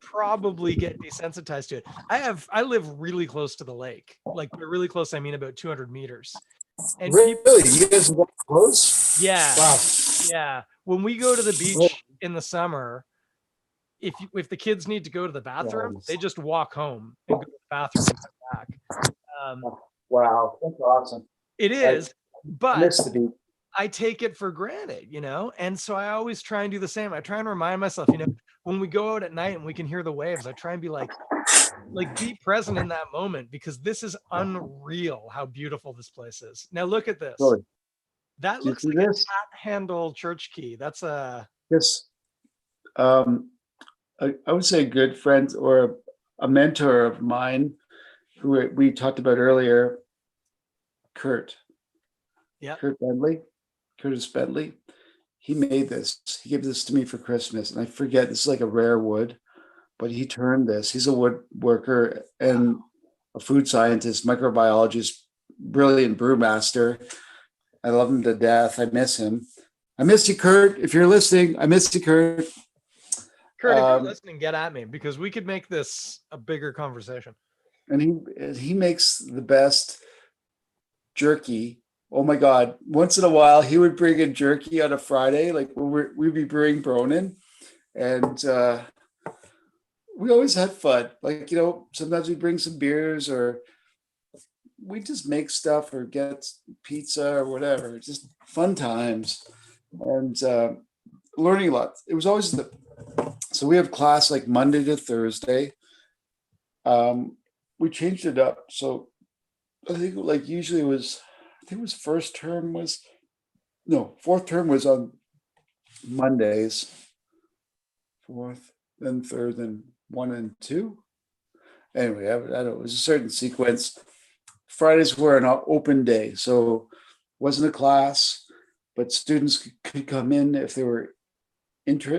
probably get desensitized to it. I live really close to the lake. Like, by really close, I mean about 200 meters. And people, Really? You guys walk close? yeah, Wow. yeah. When we go to the beach in the summer, if the kids need to go to the bathroom, they just walk home and go to the bathroom and come back. Wow. That's awesome. It is, I but miss the beach. I take it for granted, and so I always try and do the same. I try and remind myself, when we go out at night and we can hear the waves, I try and be like be present in that moment, because this is unreal how beautiful this place is. Now look at this. Good. That Do you looks see like a this? tap handle church key. That's This, um, I would say a good friend or a mentor of mine who we talked about earlier, Kurt. yeah. Curtis Bentley. He made this. He gave this to me for Christmas, and I forget, this is like a rare wood, but he turned this. He's a woodworker and a food scientist, microbiologist, brilliant brewmaster. I love him to death. I miss him. I miss you, Kurt. If you're listening, I miss you, Kurt. Kurt, if you're listening, get at me, because we could make this a bigger conversation. And he makes the best jerky. Oh my God. Once in a while, he would bring in jerky on a Friday, like when we'd be brewing Bronin. And we always had fun. Like, sometimes we bring some beers or we just make stuff or get pizza or whatever. Just fun times and learning a lot. It was always so we have class like Monday to Thursday. We changed it up. So I think like usually I think it was fourth term was on Mondays, fourth, then third, then 1 and 2. Anyway, I don't know. It was a certain sequence. Fridays were an open day, so wasn't a class, but students could come in if they were into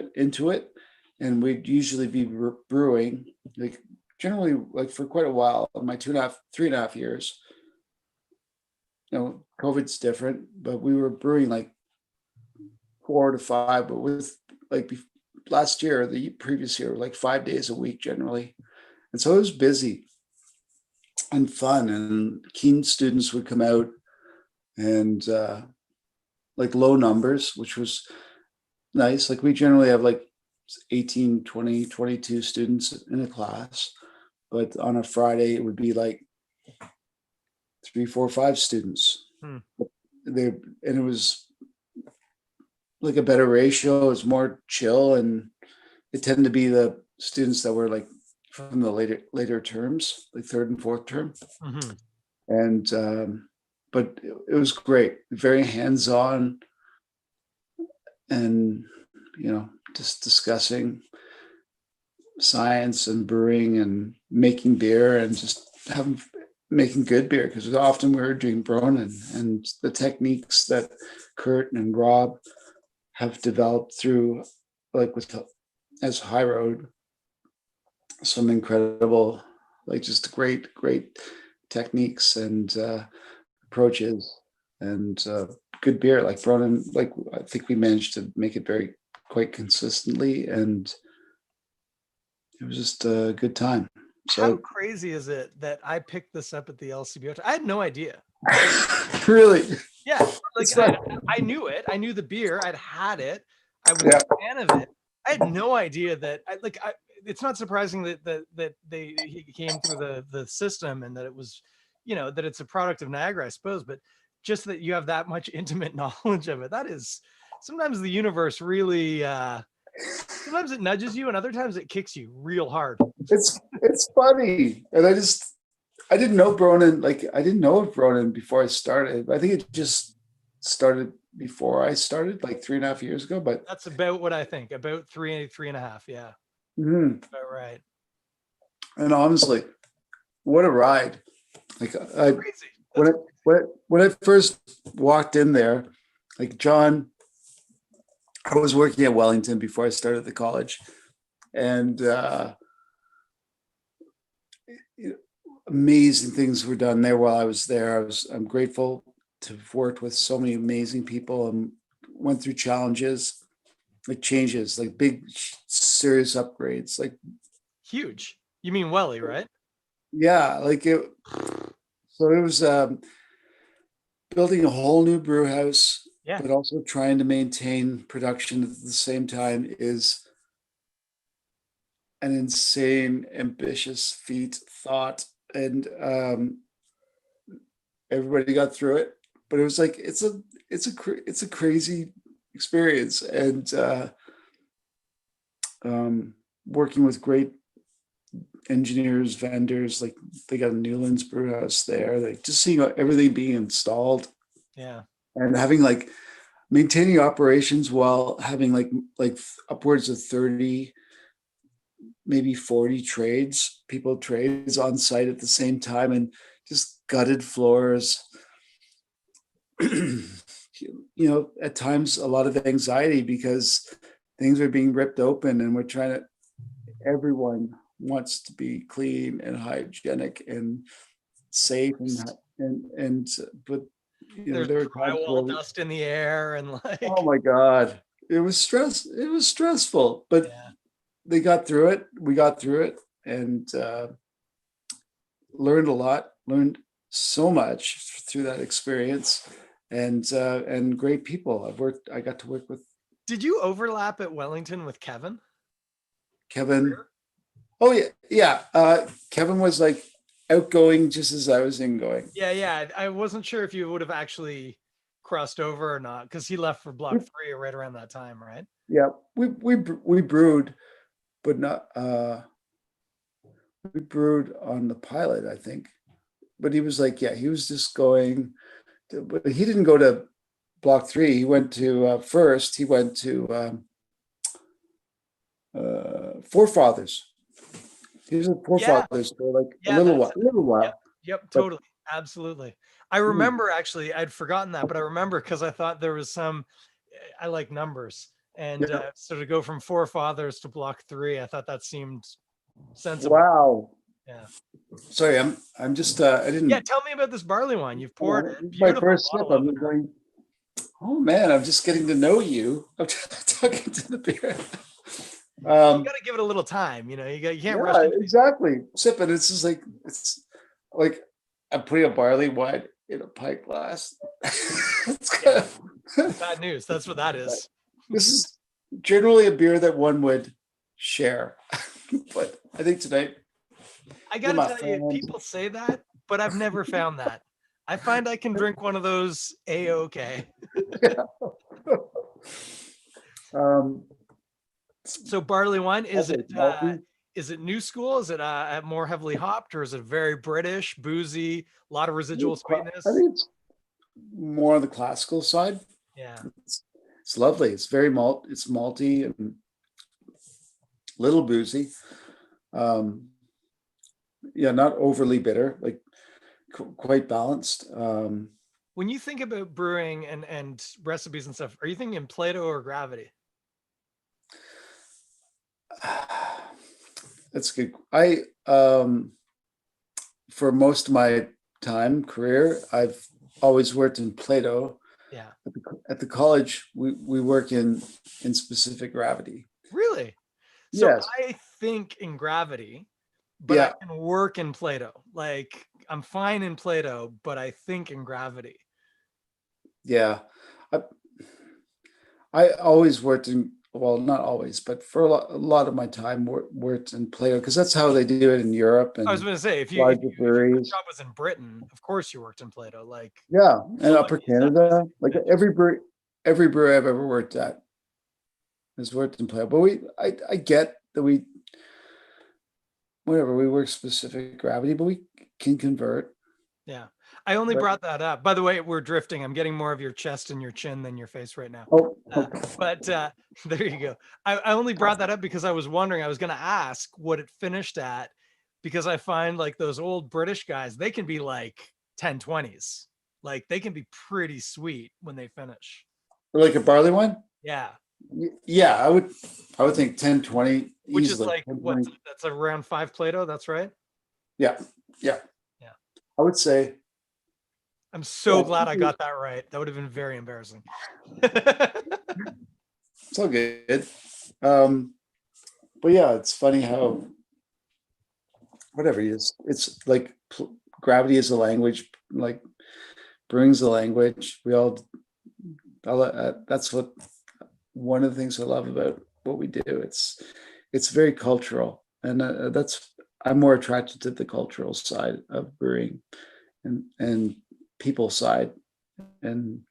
it, and we'd usually be brewing, like generally, like for quite a while. My 3.5 years. COVID's different, but we were brewing like 4 to 5, but with like last year, the previous year, like 5 days a week generally, and so it was busy and fun, and keen students would come out and like low numbers, which was nice. Like we generally have like 18, 20, 22 students in a class, but on a Friday it would be like 3, 4, 5 students. Hmm. And it was like a better ratio. It was more chill, and it tended to be the students that were like from the later terms, like third and fourth term. Mm-hmm. And but it was great, very hands-on, and just discussing science and brewing and making beer and just making good beer, because often we were doing Bronin, and the techniques that Kurt and Rob have developed through, like as High Road, some incredible, like just great techniques and approaches, and good beer like Bronin. Like I think we managed to make it quite consistently, and it was just a good time. So how crazy is it that I picked this up at the LCBO? I had no idea. Really? Yeah, like I knew it. I knew the beer. I'd had it. I was Yeah. a fan of it. I had no idea that it's not surprising that he came through the system, and that it was, that it's a product of Niagara, I suppose. But just that you have that much intimate knowledge of it, that is, sometimes the universe really, sometimes it nudges you, and other times it kicks you real hard. It's funny, and I didn't know Bronin. Like I didn't know of Bronin before I started. I think it just started before I started, like 3.5 years ago. But that's about what I think. About 3.5. Yeah, about right. And honestly, what a ride! Like Crazy. when I first walked in there, like John, I was working at Wellington before I started the college, and amazing things were done there while I was there. I'm grateful to have worked with so many amazing people and went through challenges, like changes, like big, serious upgrades, like huge. You mean Welly, right? Yeah, like it. So it was building a whole new brew house, Yeah. but also trying to maintain production at the same time is an insane, ambitious thought, and everybody got through it. But it was like it's a crazy experience, and working with great engineers, vendors, like they got a Newlands brew house there, like just seeing everything being installed. Yeah. And having like maintaining operations while having like upwards of 30, maybe 40 trades on site at the same time, and just gutted floors. At times a lot of anxiety because things are being ripped open, and everyone wants to be clean and hygienic and safe, but there's there were times drywall dust in the air, and like, oh my God, it was stressful, but yeah. they got through it. We got through it, and learned a lot, learned so much through that experience, and great people. I got to work with Did you overlap at Wellington with Kevin? Kevin. Oh yeah, yeah. Kevin was like outgoing just as I was ingoing. Yeah. I wasn't sure if you would have actually crossed over or not, because he left for We, Block 3 right around that time, right? yeah, we brewed, but not we brewed on the pilot, I think. But he was like, yeah, he was just going, but he didn't go to Block 3. He went to first. He went to Forefathers. He was at Yeah, Forefathers for like a yeah, that's it. little Yep, while. yep, But totally. Absolutely. I mm, remember actually, I'd forgotten that, but I remember because I thought there was some, I like numbers. And yeah, so to go from Forefathers to Block 3, I thought that seemed sensible. wow. Yeah. Sorry, I'm just I Yeah, didn't. tell me about this barley wine. You've poured This it. is my Beautiful first sip. bottle I'm opener. going. Oh man, I'm just getting to know you. I'm talking to the beer. Well, you Um, got to give it a little time. You can't rush yeah, into these. exactly. Sip it. It's just like I'm putting a barley wine in a pint glass. It's Yeah, kind of, bad news. That's what that is. this is generally a beer that one would share, but I think tonight, I you're got to my tell you, friend. people say that, but I've never found that. I find I can drink one of those A-okay. um, So barley wine, also malty. is it new school? Is it more heavily hopped, or is it very British, boozy, a lot of residual I sweetness? think it's more on the classical side. Yeah. It's lovely. It's very it's malty and little boozy. Um, yeah, not overly bitter, like quite balanced. When you think about brewing and recipes and stuff, are you thinking Play-Doh or gravity? That's good. For most of my career, I've always worked in Plato. Yeah. At the college, we work in specific gravity. Really? So Yes. I think in gravity, but I Yeah. can work in Play-Doh. Like I'm fine in Play-Doh, but I think in gravity. Yeah. I, I always worked in, well, not always, but for a lot of my time worked in Plato because that's how they do it in Europe I was and going to say, larger if your first breweries. job was in Britain, of course you worked in Play-Doh. Like Yeah, and so Upper lucky yourself to Canada, like get every brewery I've ever worked at has worked in Plato. But I get that we work specific gravity, but we can convert. Yeah. I only But brought that up. By the way, we're drifting. I'm getting more of your chest and your chin than your face right now. oh, Uh, okay. but there you go. I only brought that up because I was wondering, I was going to ask what it finished at, because I find like those old British guys, they can be like 1020s. Like they can be pretty sweet when they finish. Like a barley wine? Yeah. Yeah, I would think 10, 20 Which is easily. like 10, what, 20. that's around 5 Plato. That's right. Yeah, yeah. Yeah. I would say, I'm so yeah, glad I got that right. That would have been very embarrassing. it's all good. Um, but yeah, it's funny how whatever it is, it's like gravity is a language, like brewing's a language. That's what one of the things I love about what we do. It's very cultural, and that's I'm more attracted to the cultural side of brewing and people side, and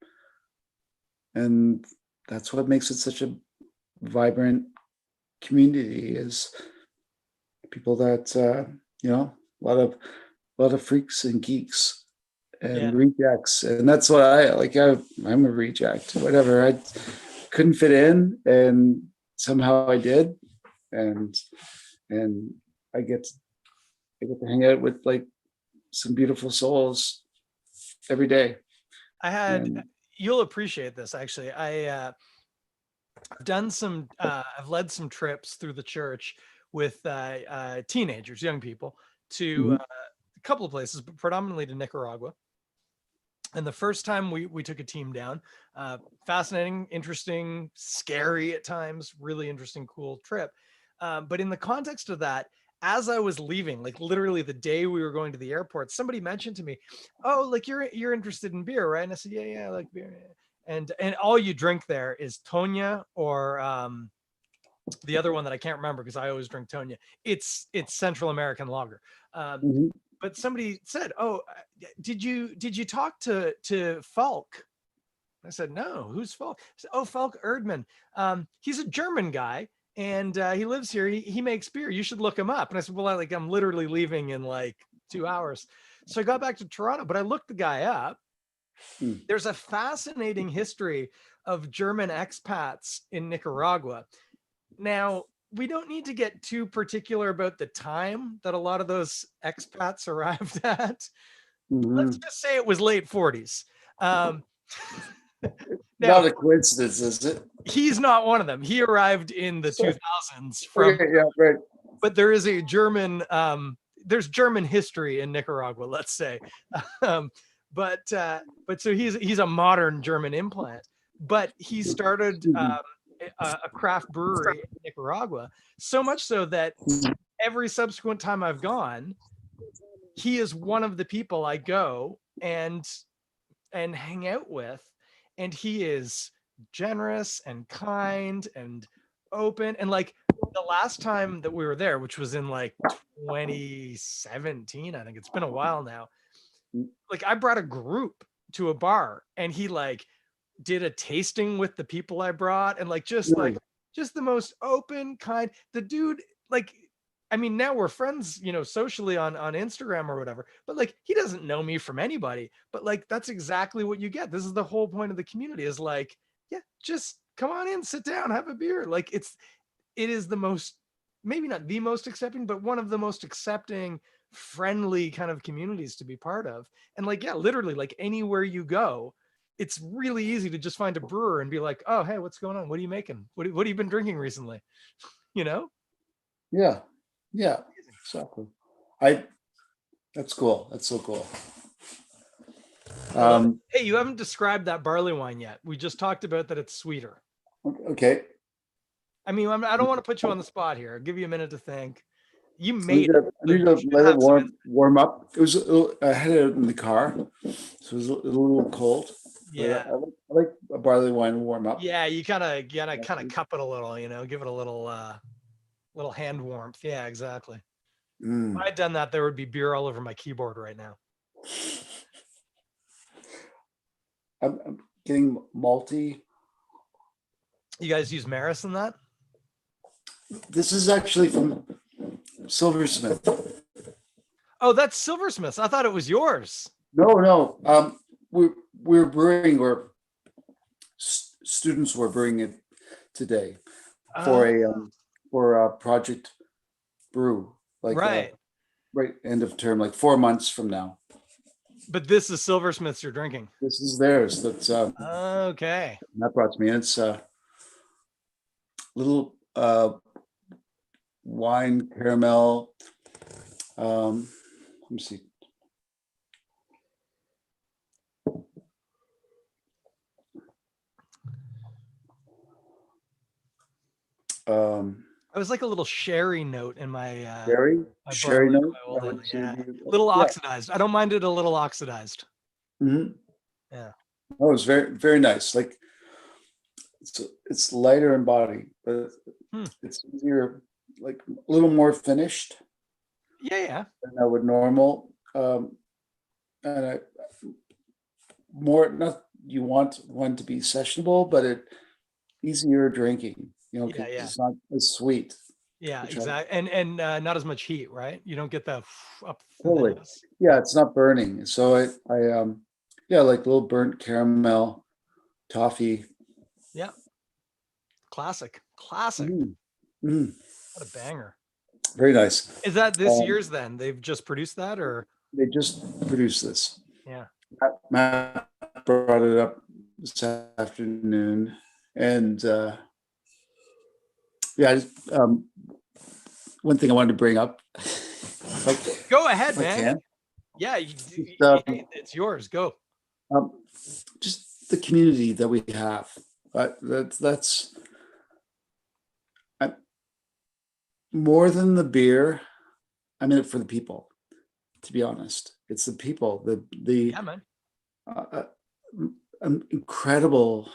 and that's what makes it such a vibrant community is people that a lot of freaks and geeks Yeah. and rejects, and that's what I like. I'm a reject, whatever. I couldn't fit in, and somehow I did, and and I I get to hang out with like some beautiful souls every day. I had, And you'll appreciate this actually. I've done some, I've led some trips through the church with teenagers, young people, to mhm, a couple of places, but predominantly to Nicaragua. And the first time we took a team down, fascinating, interesting, scary at times, really interesting, cool trip. But in the context of that, as I was leaving, like literally the day we were going to the airport, somebody mentioned to me, "Oh, like you're interested in beer, right?" And I said, "Yeah, I like beer." And all you drink there is Tonya or the other one that I can't remember because I always drink Tonya. It's Central American lager. Mhm. But somebody said, "Oh, did you talk to Falk?" I said, "No, who's Falk?" I said, "Oh, Falk Erdmann. He's a German guy, and he lives here. He makes beer. You should look him up." And I said, "Well, I'm literally leaving in like 2 hours." So I got back to Toronto, but I looked the guy up. Mm. There's a fascinating history of German expats in Nicaragua. Now, we don't need to get too particular about the time that a lot of those expats arrived at. Let's Mhm. just say it was late 40s. Um, now, Not a coincidence, is it? he's not one of them. He arrived in the 2000s from, Okay, yeah, right. but there is a German, there's German history in Nicaragua, let's say. Um, but so he's a modern German implant, but he started Mhm. a craft brewery in Nicaragua, so much so that every subsequent time I've gone, he is one of the people I go and hang out with, and he is generous and kind and open. And like the last time that we were there, which was in like 2017, I think it's been a while now, like I brought a group to a bar and he like did a tasting with the people I brought, and like Really? just the most open, kind. The dude, like, I mean, now we're friends, socially on Instagram or whatever, but like he doesn't know me from anybody. But like that's exactly what you get. This is the whole point of the community, is like, yeah, just come on in, sit down, have a beer. Like it is the most, maybe not the most accepting, but one of the most accepting, friendly kind of communities to be part of. And like, yeah, literally, like anywhere you go, it's really easy to just find a brewer and be like, "Oh, hey, what's going on? What are you making? What have you been drinking recently?" You know? Yeah, yeah, exactly. I That's cool. That's so cool. I love it. Um, Hey, you haven't described that barley wine yet. We just talked about that it's sweeter. okay. I mean, I don't want to put you on the spot here. I'll give you a minute to think. You I need made it, to, I so need you to should let it have some. warm up. It was I had it in the car, so it was a little cold. But Yeah. I like a barley wine to warm up. Yeah, you kind of cup it a little, give it a little hand warmth. Yeah, exactly. If Mm. I had done that, there would be beer all over my keyboard right now. I'm getting malty. You guys use Maris in that? This is actually from Silversmith. Oh, that's Silversmith's. I thought it was yours. No, no. We're brewing, or students were brewing it today Uh, for a project brew, like right. right end of term, like 4 months from now. But this is Silversmith's you're drinking. This is theirs. That's Okay. that brought me in. It's a little wine caramel. Let me see. I was like a little sherry note in my Sherry barley note. that I rolled in. So Yeah. A little yeah. oxidized. I don't mind it a little oxidized. Mhm. Yeah. Oh, it's very, very nice. Like it's lighter in body, but Hmm. it's easier, like a little more finished Yeah, yeah. than I would normal. And I more, not, you want one to be sessionable, but it easier drinking, Yeah, because yeah. it's not as sweet, Yeah, which I exactly. And not as much heat, right? You don't get that up in the totally, nose. yeah, it's not burning. So yeah, like little burnt caramel, toffee. Yeah. Classic. Classic. Mm, mm, What a banger. very nice. Is that this Um, year's then? They've just produced that, or they just produced this. yeah. Matt brought it up this afternoon, and yeah, one thing I wanted to bring up, Go ahead, if I man. can, Yeah, just, it's yours. Go. um, just the community that we have. That's I, more than the beer. I'm in it for the people. To be honest, it's the people. The Yeah, man. uh, incredible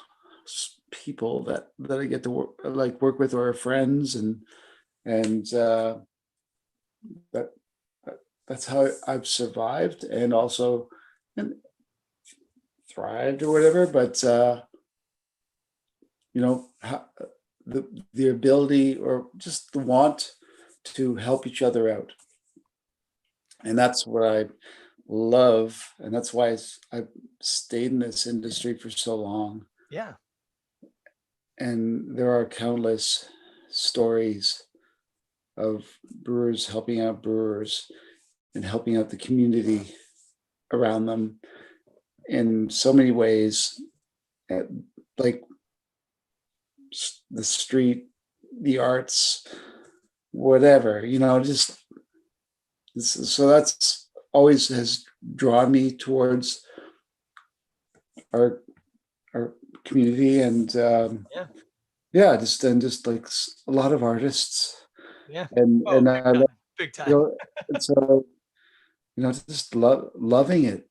people that I get to work with, or friends, and that that's how I've survived, and also and thrived or whatever. But how, the ability, or just the want to help each other out, and that's what I love, and that's why I've stayed in this industry for so long. Yeah. And there are countless stories of brewers helping out brewers and helping out the community around them in so many ways, like the street, the arts, whatever, just so that's always has drawn me towards our community. And just like a lot of artists, Yeah. and Oh, big time. Big time. and so just loving it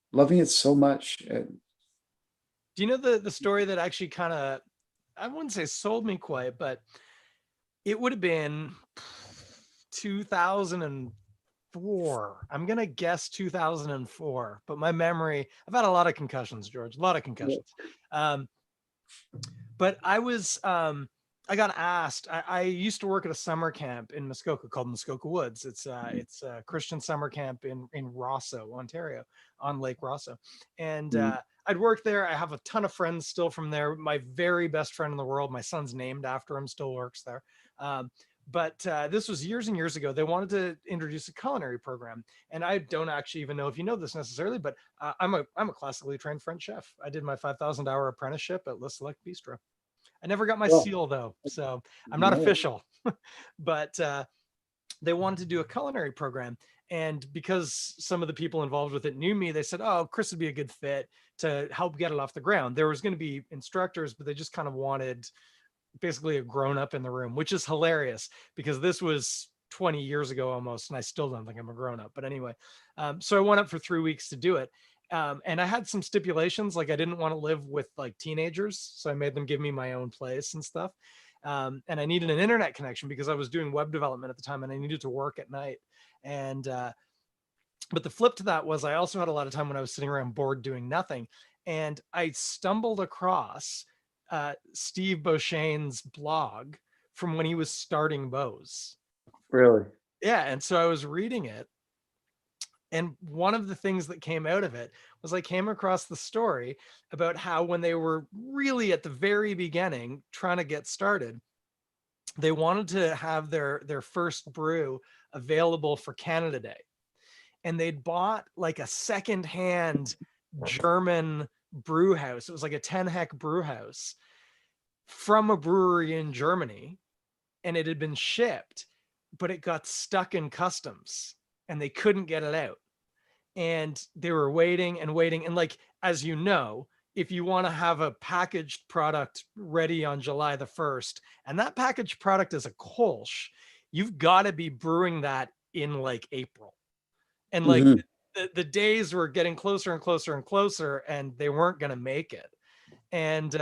so much. And Do you know the story that actually kind of, I wouldn't say sold me quite, but it would have been 2004. I'm going to guess 2004, but my memory, I've had a lot of concussions, George, a lot of concussions. But I got asked, I used to work at a summer camp in Muskoka called Muskoka Woods. It's a Christian summer camp in Rosso, Ontario, on Lake Rosso. And I'd worked there. I have a ton of friends still from there. My very best friend in the world, my son's named after him, still works there. But this was years and years ago. They wanted to introduce a culinary program. And I don't actually even know if you know this necessarily, but I'm a classically trained French chef. I did my 5,000-hour apprenticeship at Le Select Bistro. I never got my seal though, so I'm not official. But they wanted to do a culinary program. And because some of the people involved with it knew me, they said, oh, Chris would be a good fit to help get it off the ground. There was going to be instructors, but they just kind of wanted basically a grown-up in the room, which is hilarious because this was 20 years ago almost, and I still don't think I'm a grown-up. But anyway, so I went up for 3 weeks to do it. And I had some stipulations, like I didn't want to live with like teenagers. So I made them give me my own place and stuff. And I needed an internet connection because I was doing web development at the time and I needed to work at night. And, but the flip to that was I also had a lot of time when I was sitting around bored doing nothing. And I stumbled across Steve Beauchene's blog from when he was starting Bose. Really? Yeah. And so I was reading it. And one of the things that came out of it was I came across the story about how when they were really at the very beginning trying to get started, they wanted to have their first brew available for Canada Day. And they'd bought like a secondhand German brew house. It was like a 10-hectare brew house from a brewery in Germany. And it had been shipped, but it got stuck in customs and they couldn't get it out. And they were waiting and waiting. And like, as you know, if you want to have a packaged product ready on July the 1st, and that packaged product is a Kolsch, you've got to be brewing that in like April. And like the days were getting closer and closer and closer, and they weren't going to make it. And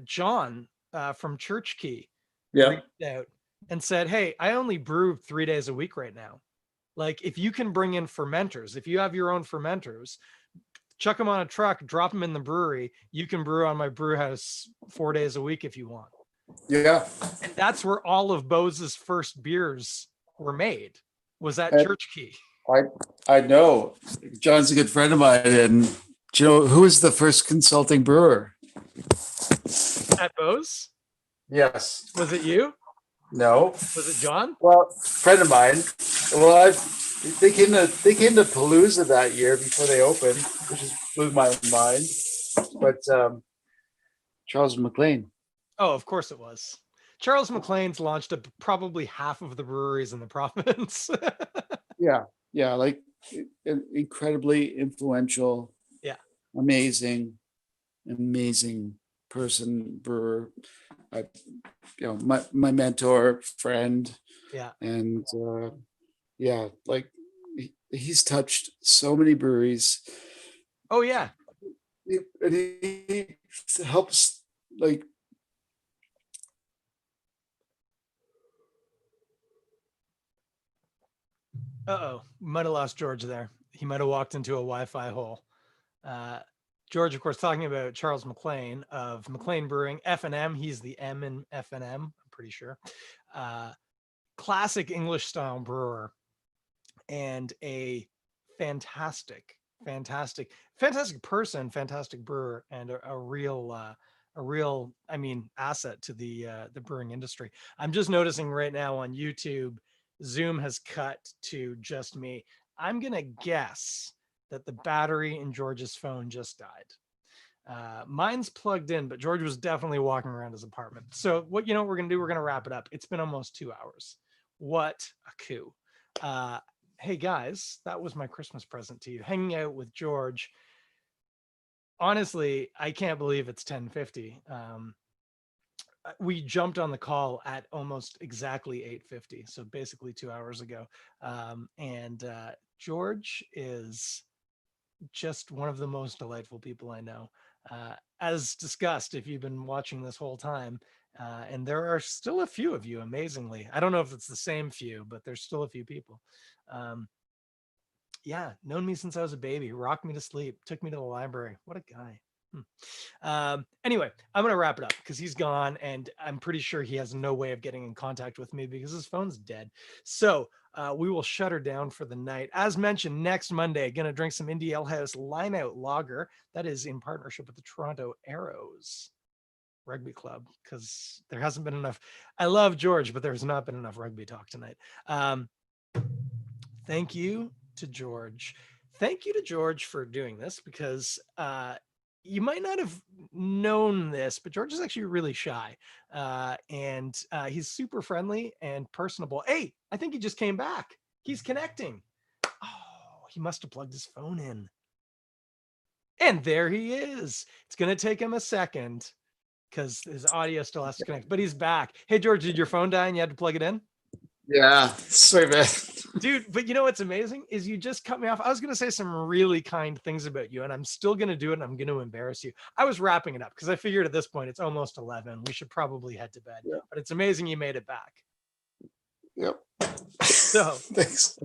John from Church Key reached out and said, hey, I only brew 3 days a week right now. Like if you can bring in fermenters, if you have your own fermenters, chuck them on a truck, drop them in the brewery. You can brew on my brew house 4 days a week if you want. Yeah. And that's where all of Bose's first beers were made, was at Church Key. I know. John's a good friend of mine. And do you know who was the first consulting brewer? At Bose? Yes. Was it you? No. Was it John? Well, friend of mine. Well, they came to Palooza that year before they opened, which just blew my mind. But Charles McLean. Oh, of course it was. Charles McLean's launched probably half of the breweries in the province. Yeah, like incredibly influential. Yeah. Amazing person, brewer. My mentor, friend. Yeah. And like he's touched so many breweries. Oh yeah. he helps, like, Uh-oh, might have lost George there. He might have walked into a Wi-Fi hole. George, of course, talking about Charles McLean of McLean Brewing, F&M. He's the M in F&M, I'm pretty sure. Classic English style brewer and a fantastic person, fantastic brewer, and a real, I mean, asset to the brewing industry. I'm just noticing right now on YouTube, Zoom has cut to just me. I'm gonna guess that the battery in George's phone just died. Mine's plugged in, but George was definitely walking around his apartment. So what we're gonna do? We're gonna wrap it up. It's been almost 2 hours. What a coup! Hey guys, that was my Christmas present to you. Hanging out with George. Honestly, I can't believe it's 10:50. We jumped on the call at almost exactly 8:50, so basically 2 hours ago. And George is just one of the most delightful people I know. As discussed, if you've been watching this whole time, and there are still a few of you, amazingly. I don't know if it's the same few, but there's still a few people. Yeah, known me since I was a baby, rocked me to sleep, took me to the library. What a guy. Anyway, I'm going to wrap it up because he's gone and I'm pretty sure he has no way of getting in contact with me because his phone's dead. So we will shut her down for the night. As mentioned, next Monday, going to drink some Indie Ale House Line Out Lager. That is in partnership with the Toronto Arrows Rugby Club because there hasn't been enough. I love George, but there's not been enough rugby talk tonight. Thank you to George. Thank you to George for doing this because you might not have known this, but George is actually really shy. And he's super friendly and personable. Hey, I think he just came back. He's connecting. Oh, he must have plugged his phone in. And there he is. It's going to take him a second because his audio still has to connect, but he's back. Hey, George, did your phone die and you had to plug it in? yeah, sorry, man. Dude, but you know what's amazing is you just cut me off. I was going to say some really kind things about you, and I'm still going to do it, and I'm going to embarrass you. I was wrapping it up because I figured at this point it's almost 11. We should probably head to bed. Yeah. But it's amazing you made it back. Yep. So thanks.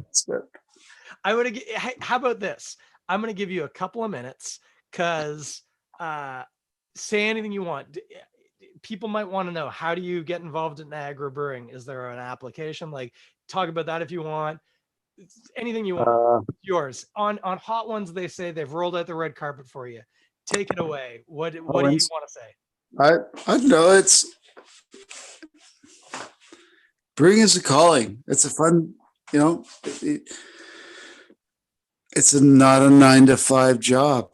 I'm going to get, how about this? I'm going to give you a couple of minutes because say anything you want. People might want to know, how do you get involved in Niagara Brewing? Is there an application? Like, talk about that if you want. Anything you want. Yours. On Hot Ones, they say they've rolled out the red carpet for you. Take it away. What do you want to say? I know it's brewing is a calling. It's a fun, it's not a 9-to-5 job.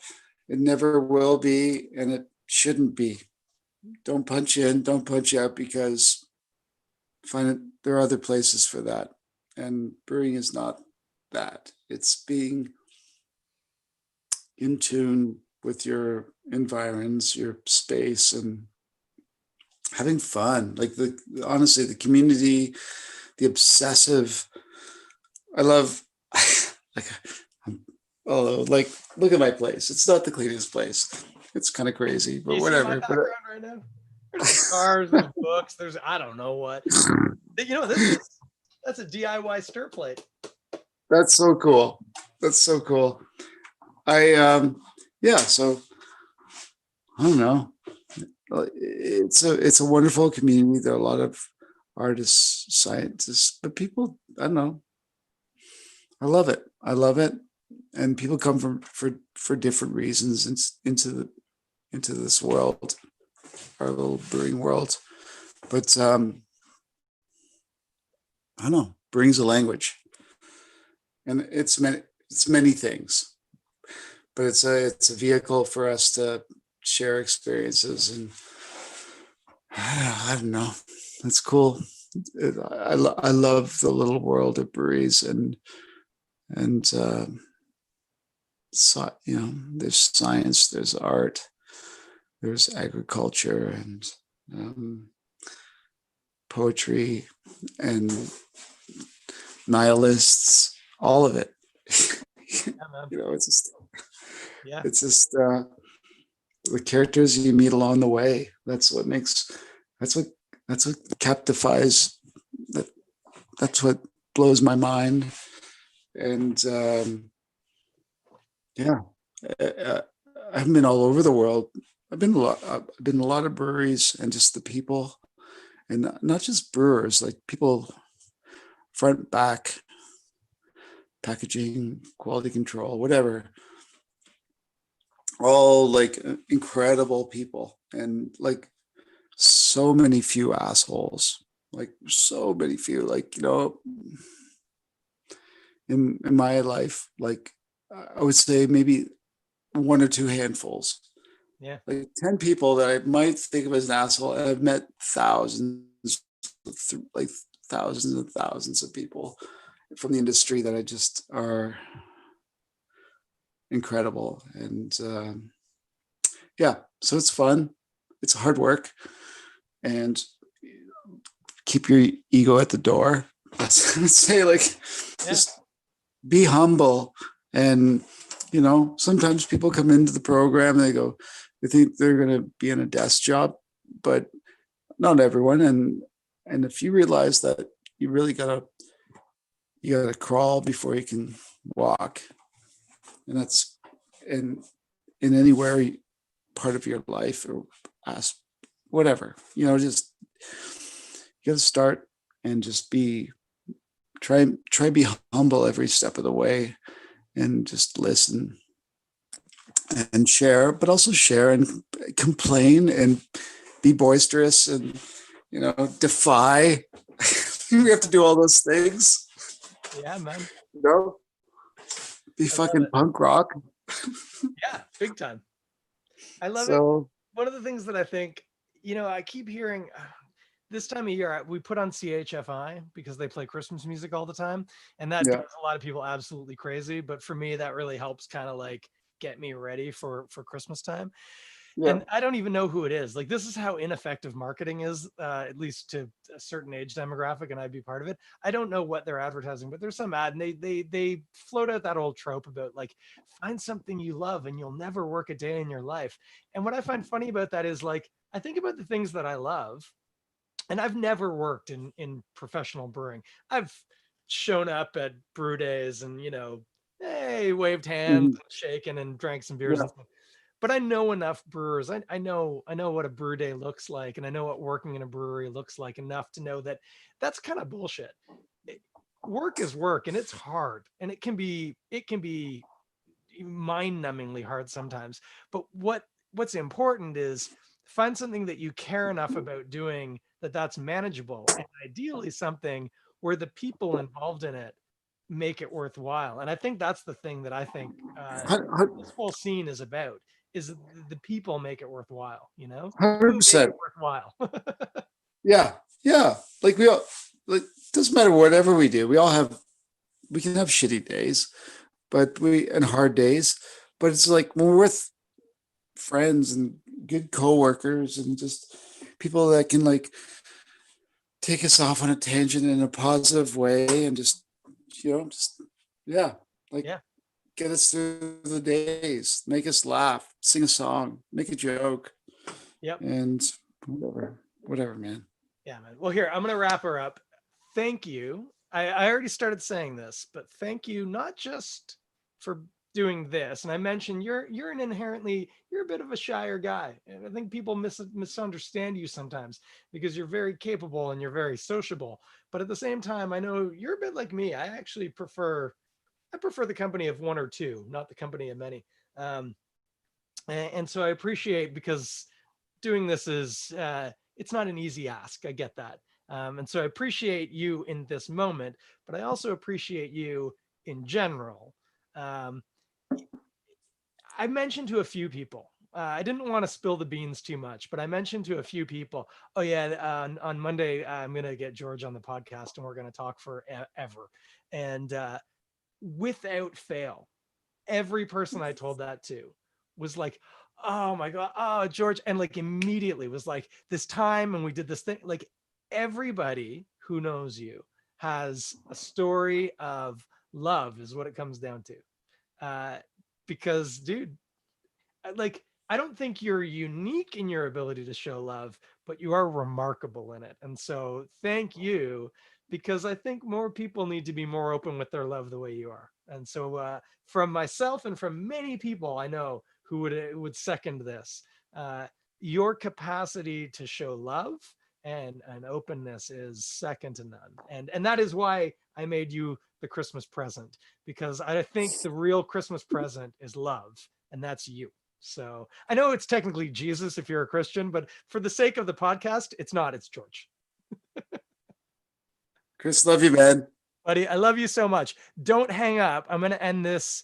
It never will be, and it shouldn't be. Don't punch in, don't punch out, because there are other places for that. And brewing is not that. It's being in tune with your environs, your space, and having fun. Like honestly, the community, the obsessive. I love like look at my place. It's not the cleanest place. It's kind of crazy, but whatever. See my background right now? There's cars, there's books, there's I don't know what. That's a DIY stir plate. That's so cool. That's so cool. So I don't know. It's a wonderful community. There are a lot of artists, scientists, but people, I don't know. I love it. And people come for different reasons into this world, our little brewing world. But I don't know. Brewing's a language, and it's many things. But it's a vehicle for us to share experiences, and I don't know. It's cool. I love the little world of breweries, and so, there's science, there's art, there's agriculture, and poetry, and nihilists, all of it. Yeah, man. It's just Yeah. it's just the characters you meet along the way. That's what makes, that's what, that's what captifies, that, that's what blows my mind. And yeah, I've been all over the world. I've been a lot of breweries, and just the people, and not just brewers, like people front, back, packaging, quality control, whatever, all like incredible people, and like so many few assholes, like so many few, like, in my life, like I would say maybe one or two handfuls, Yeah. like 10 people that I might think of as an asshole. And I've met like thousands and thousands of people from the industry that I just are incredible. And yeah, so it's fun. It's hard work, and keep your ego at the door. Let's say, like, just be humble. And sometimes people come into the program and they think they're going to be in a desk job, but not everyone. And if you realize that you really you gotta crawl before you can walk, and that's in anywhere part of your life, or ask whatever, just you gotta start, and just try be humble every step of the way, and just listen and share, but also share and complain and be boisterous, and defy. We have to do all those things. Yeah, man. Be I love fucking it. punk rock. Yeah, big time. I love it. So One of the things that I think, I keep hearing this time of year, we put on CHFI because they play Christmas music all the time. And that yeah, drives a lot of people absolutely crazy. But for me, that really helps kind of like get me ready for Christmas time. yeah. And I don't even know who it is. Like, this is how ineffective marketing is, at least to a certain age demographic, and I'd be part of it. I don't know what they're advertising, but there's some ad, and they float out that old trope about like, find something you love and you'll never work a day in your life. And what I find funny about that is, like, I think about the things that I love, and I've never worked in professional brewing. I've shown up at brew days and, hey, waved hands Mhm. and shaken and drank some beers Yeah. and stuff. But I know enough brewers. I know what a brew day looks like, and I know what working in a brewery looks like enough to know that that's kind of bullshit. Work is work, and it's hard, and it can be mind-numbingly hard sometimes. But what's important is find something that you care enough about doing that's manageable, and ideally something where the people involved in it make it worthwhile. And I think that's the thing that I think this whole scene is about, is the people make it worthwhile, 100%. make it worthwhile. Yeah, yeah. Like we all, like, doesn't matter whatever we do. We can have shitty days, and hard days. But it's like when we're with friends and good coworkers, and just people that can, like, take us off on a tangent in a positive way, and just yeah, like, Yeah. get us through the days, make us laugh, sing a song, make a joke, Yep. and whatever, man. Yeah, man. Well, here, I'm going to wrap her up. Thank you. I already started saying this, but thank you not just for doing this. And I mentioned you're you're a bit of a shyer guy. And I think people misunderstand you sometimes because you're very capable and you're very sociable. But at the same time, I know you're a bit like me. I prefer the company of one or two, not the company of many. Um, and so I appreciate, because doing this is it's not an easy ask. I get that. And so I appreciate you in this moment, but I also appreciate you in general. Um, I mentioned to a few people. I didn't want to spill the beans too much, but I mentioned to a few people, oh yeah, on Monday I'm going to get George on the podcast and we're going to talk forever. And without fail, every person I told that to was like, oh my God, oh, George. And like immediately was like, this time and we did this thing. Like, everybody who knows you has a story of love, is what it comes down to. Uh, because, dude, like, I don't think you're unique in your ability to show love, but you are remarkable in it. And so thank you, because I think more people need to be more open with their love the way you are. And so from myself and from many people I know who would second this, your capacity to show love and openness is second to none. And that is why I made you the Christmas present, because I think the real Christmas present is love, and that's you. So I know it's technically Jesus if you're a Christian, but for the sake of the podcast, it's not, it's George. Chris, love you, man. Buddy, I love you so much. Don't hang up. I'm going to end this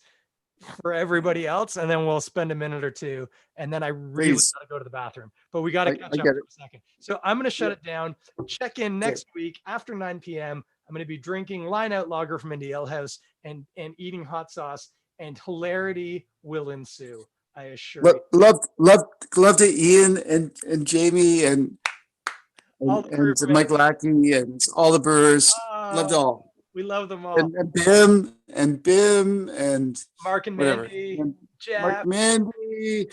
for everybody else, and then we'll spend a minute or two, and then I really Please. got to go to the bathroom, but we got to I catch up get for it. a second. So I'm going to shut Yeah. it down. Check in next week after 9 p.m. I'm going to be drinking Line Out Lager from Indie Ale House and eating hot sauce, and hilarity will ensue. I assure you. Love to Ian and Jamie and All the brew Mike fans. Lackey and all the brewers. Loved all. We love them all. And Bim and Mark and whatever. Mandy, And Jeff. Mark Mandy.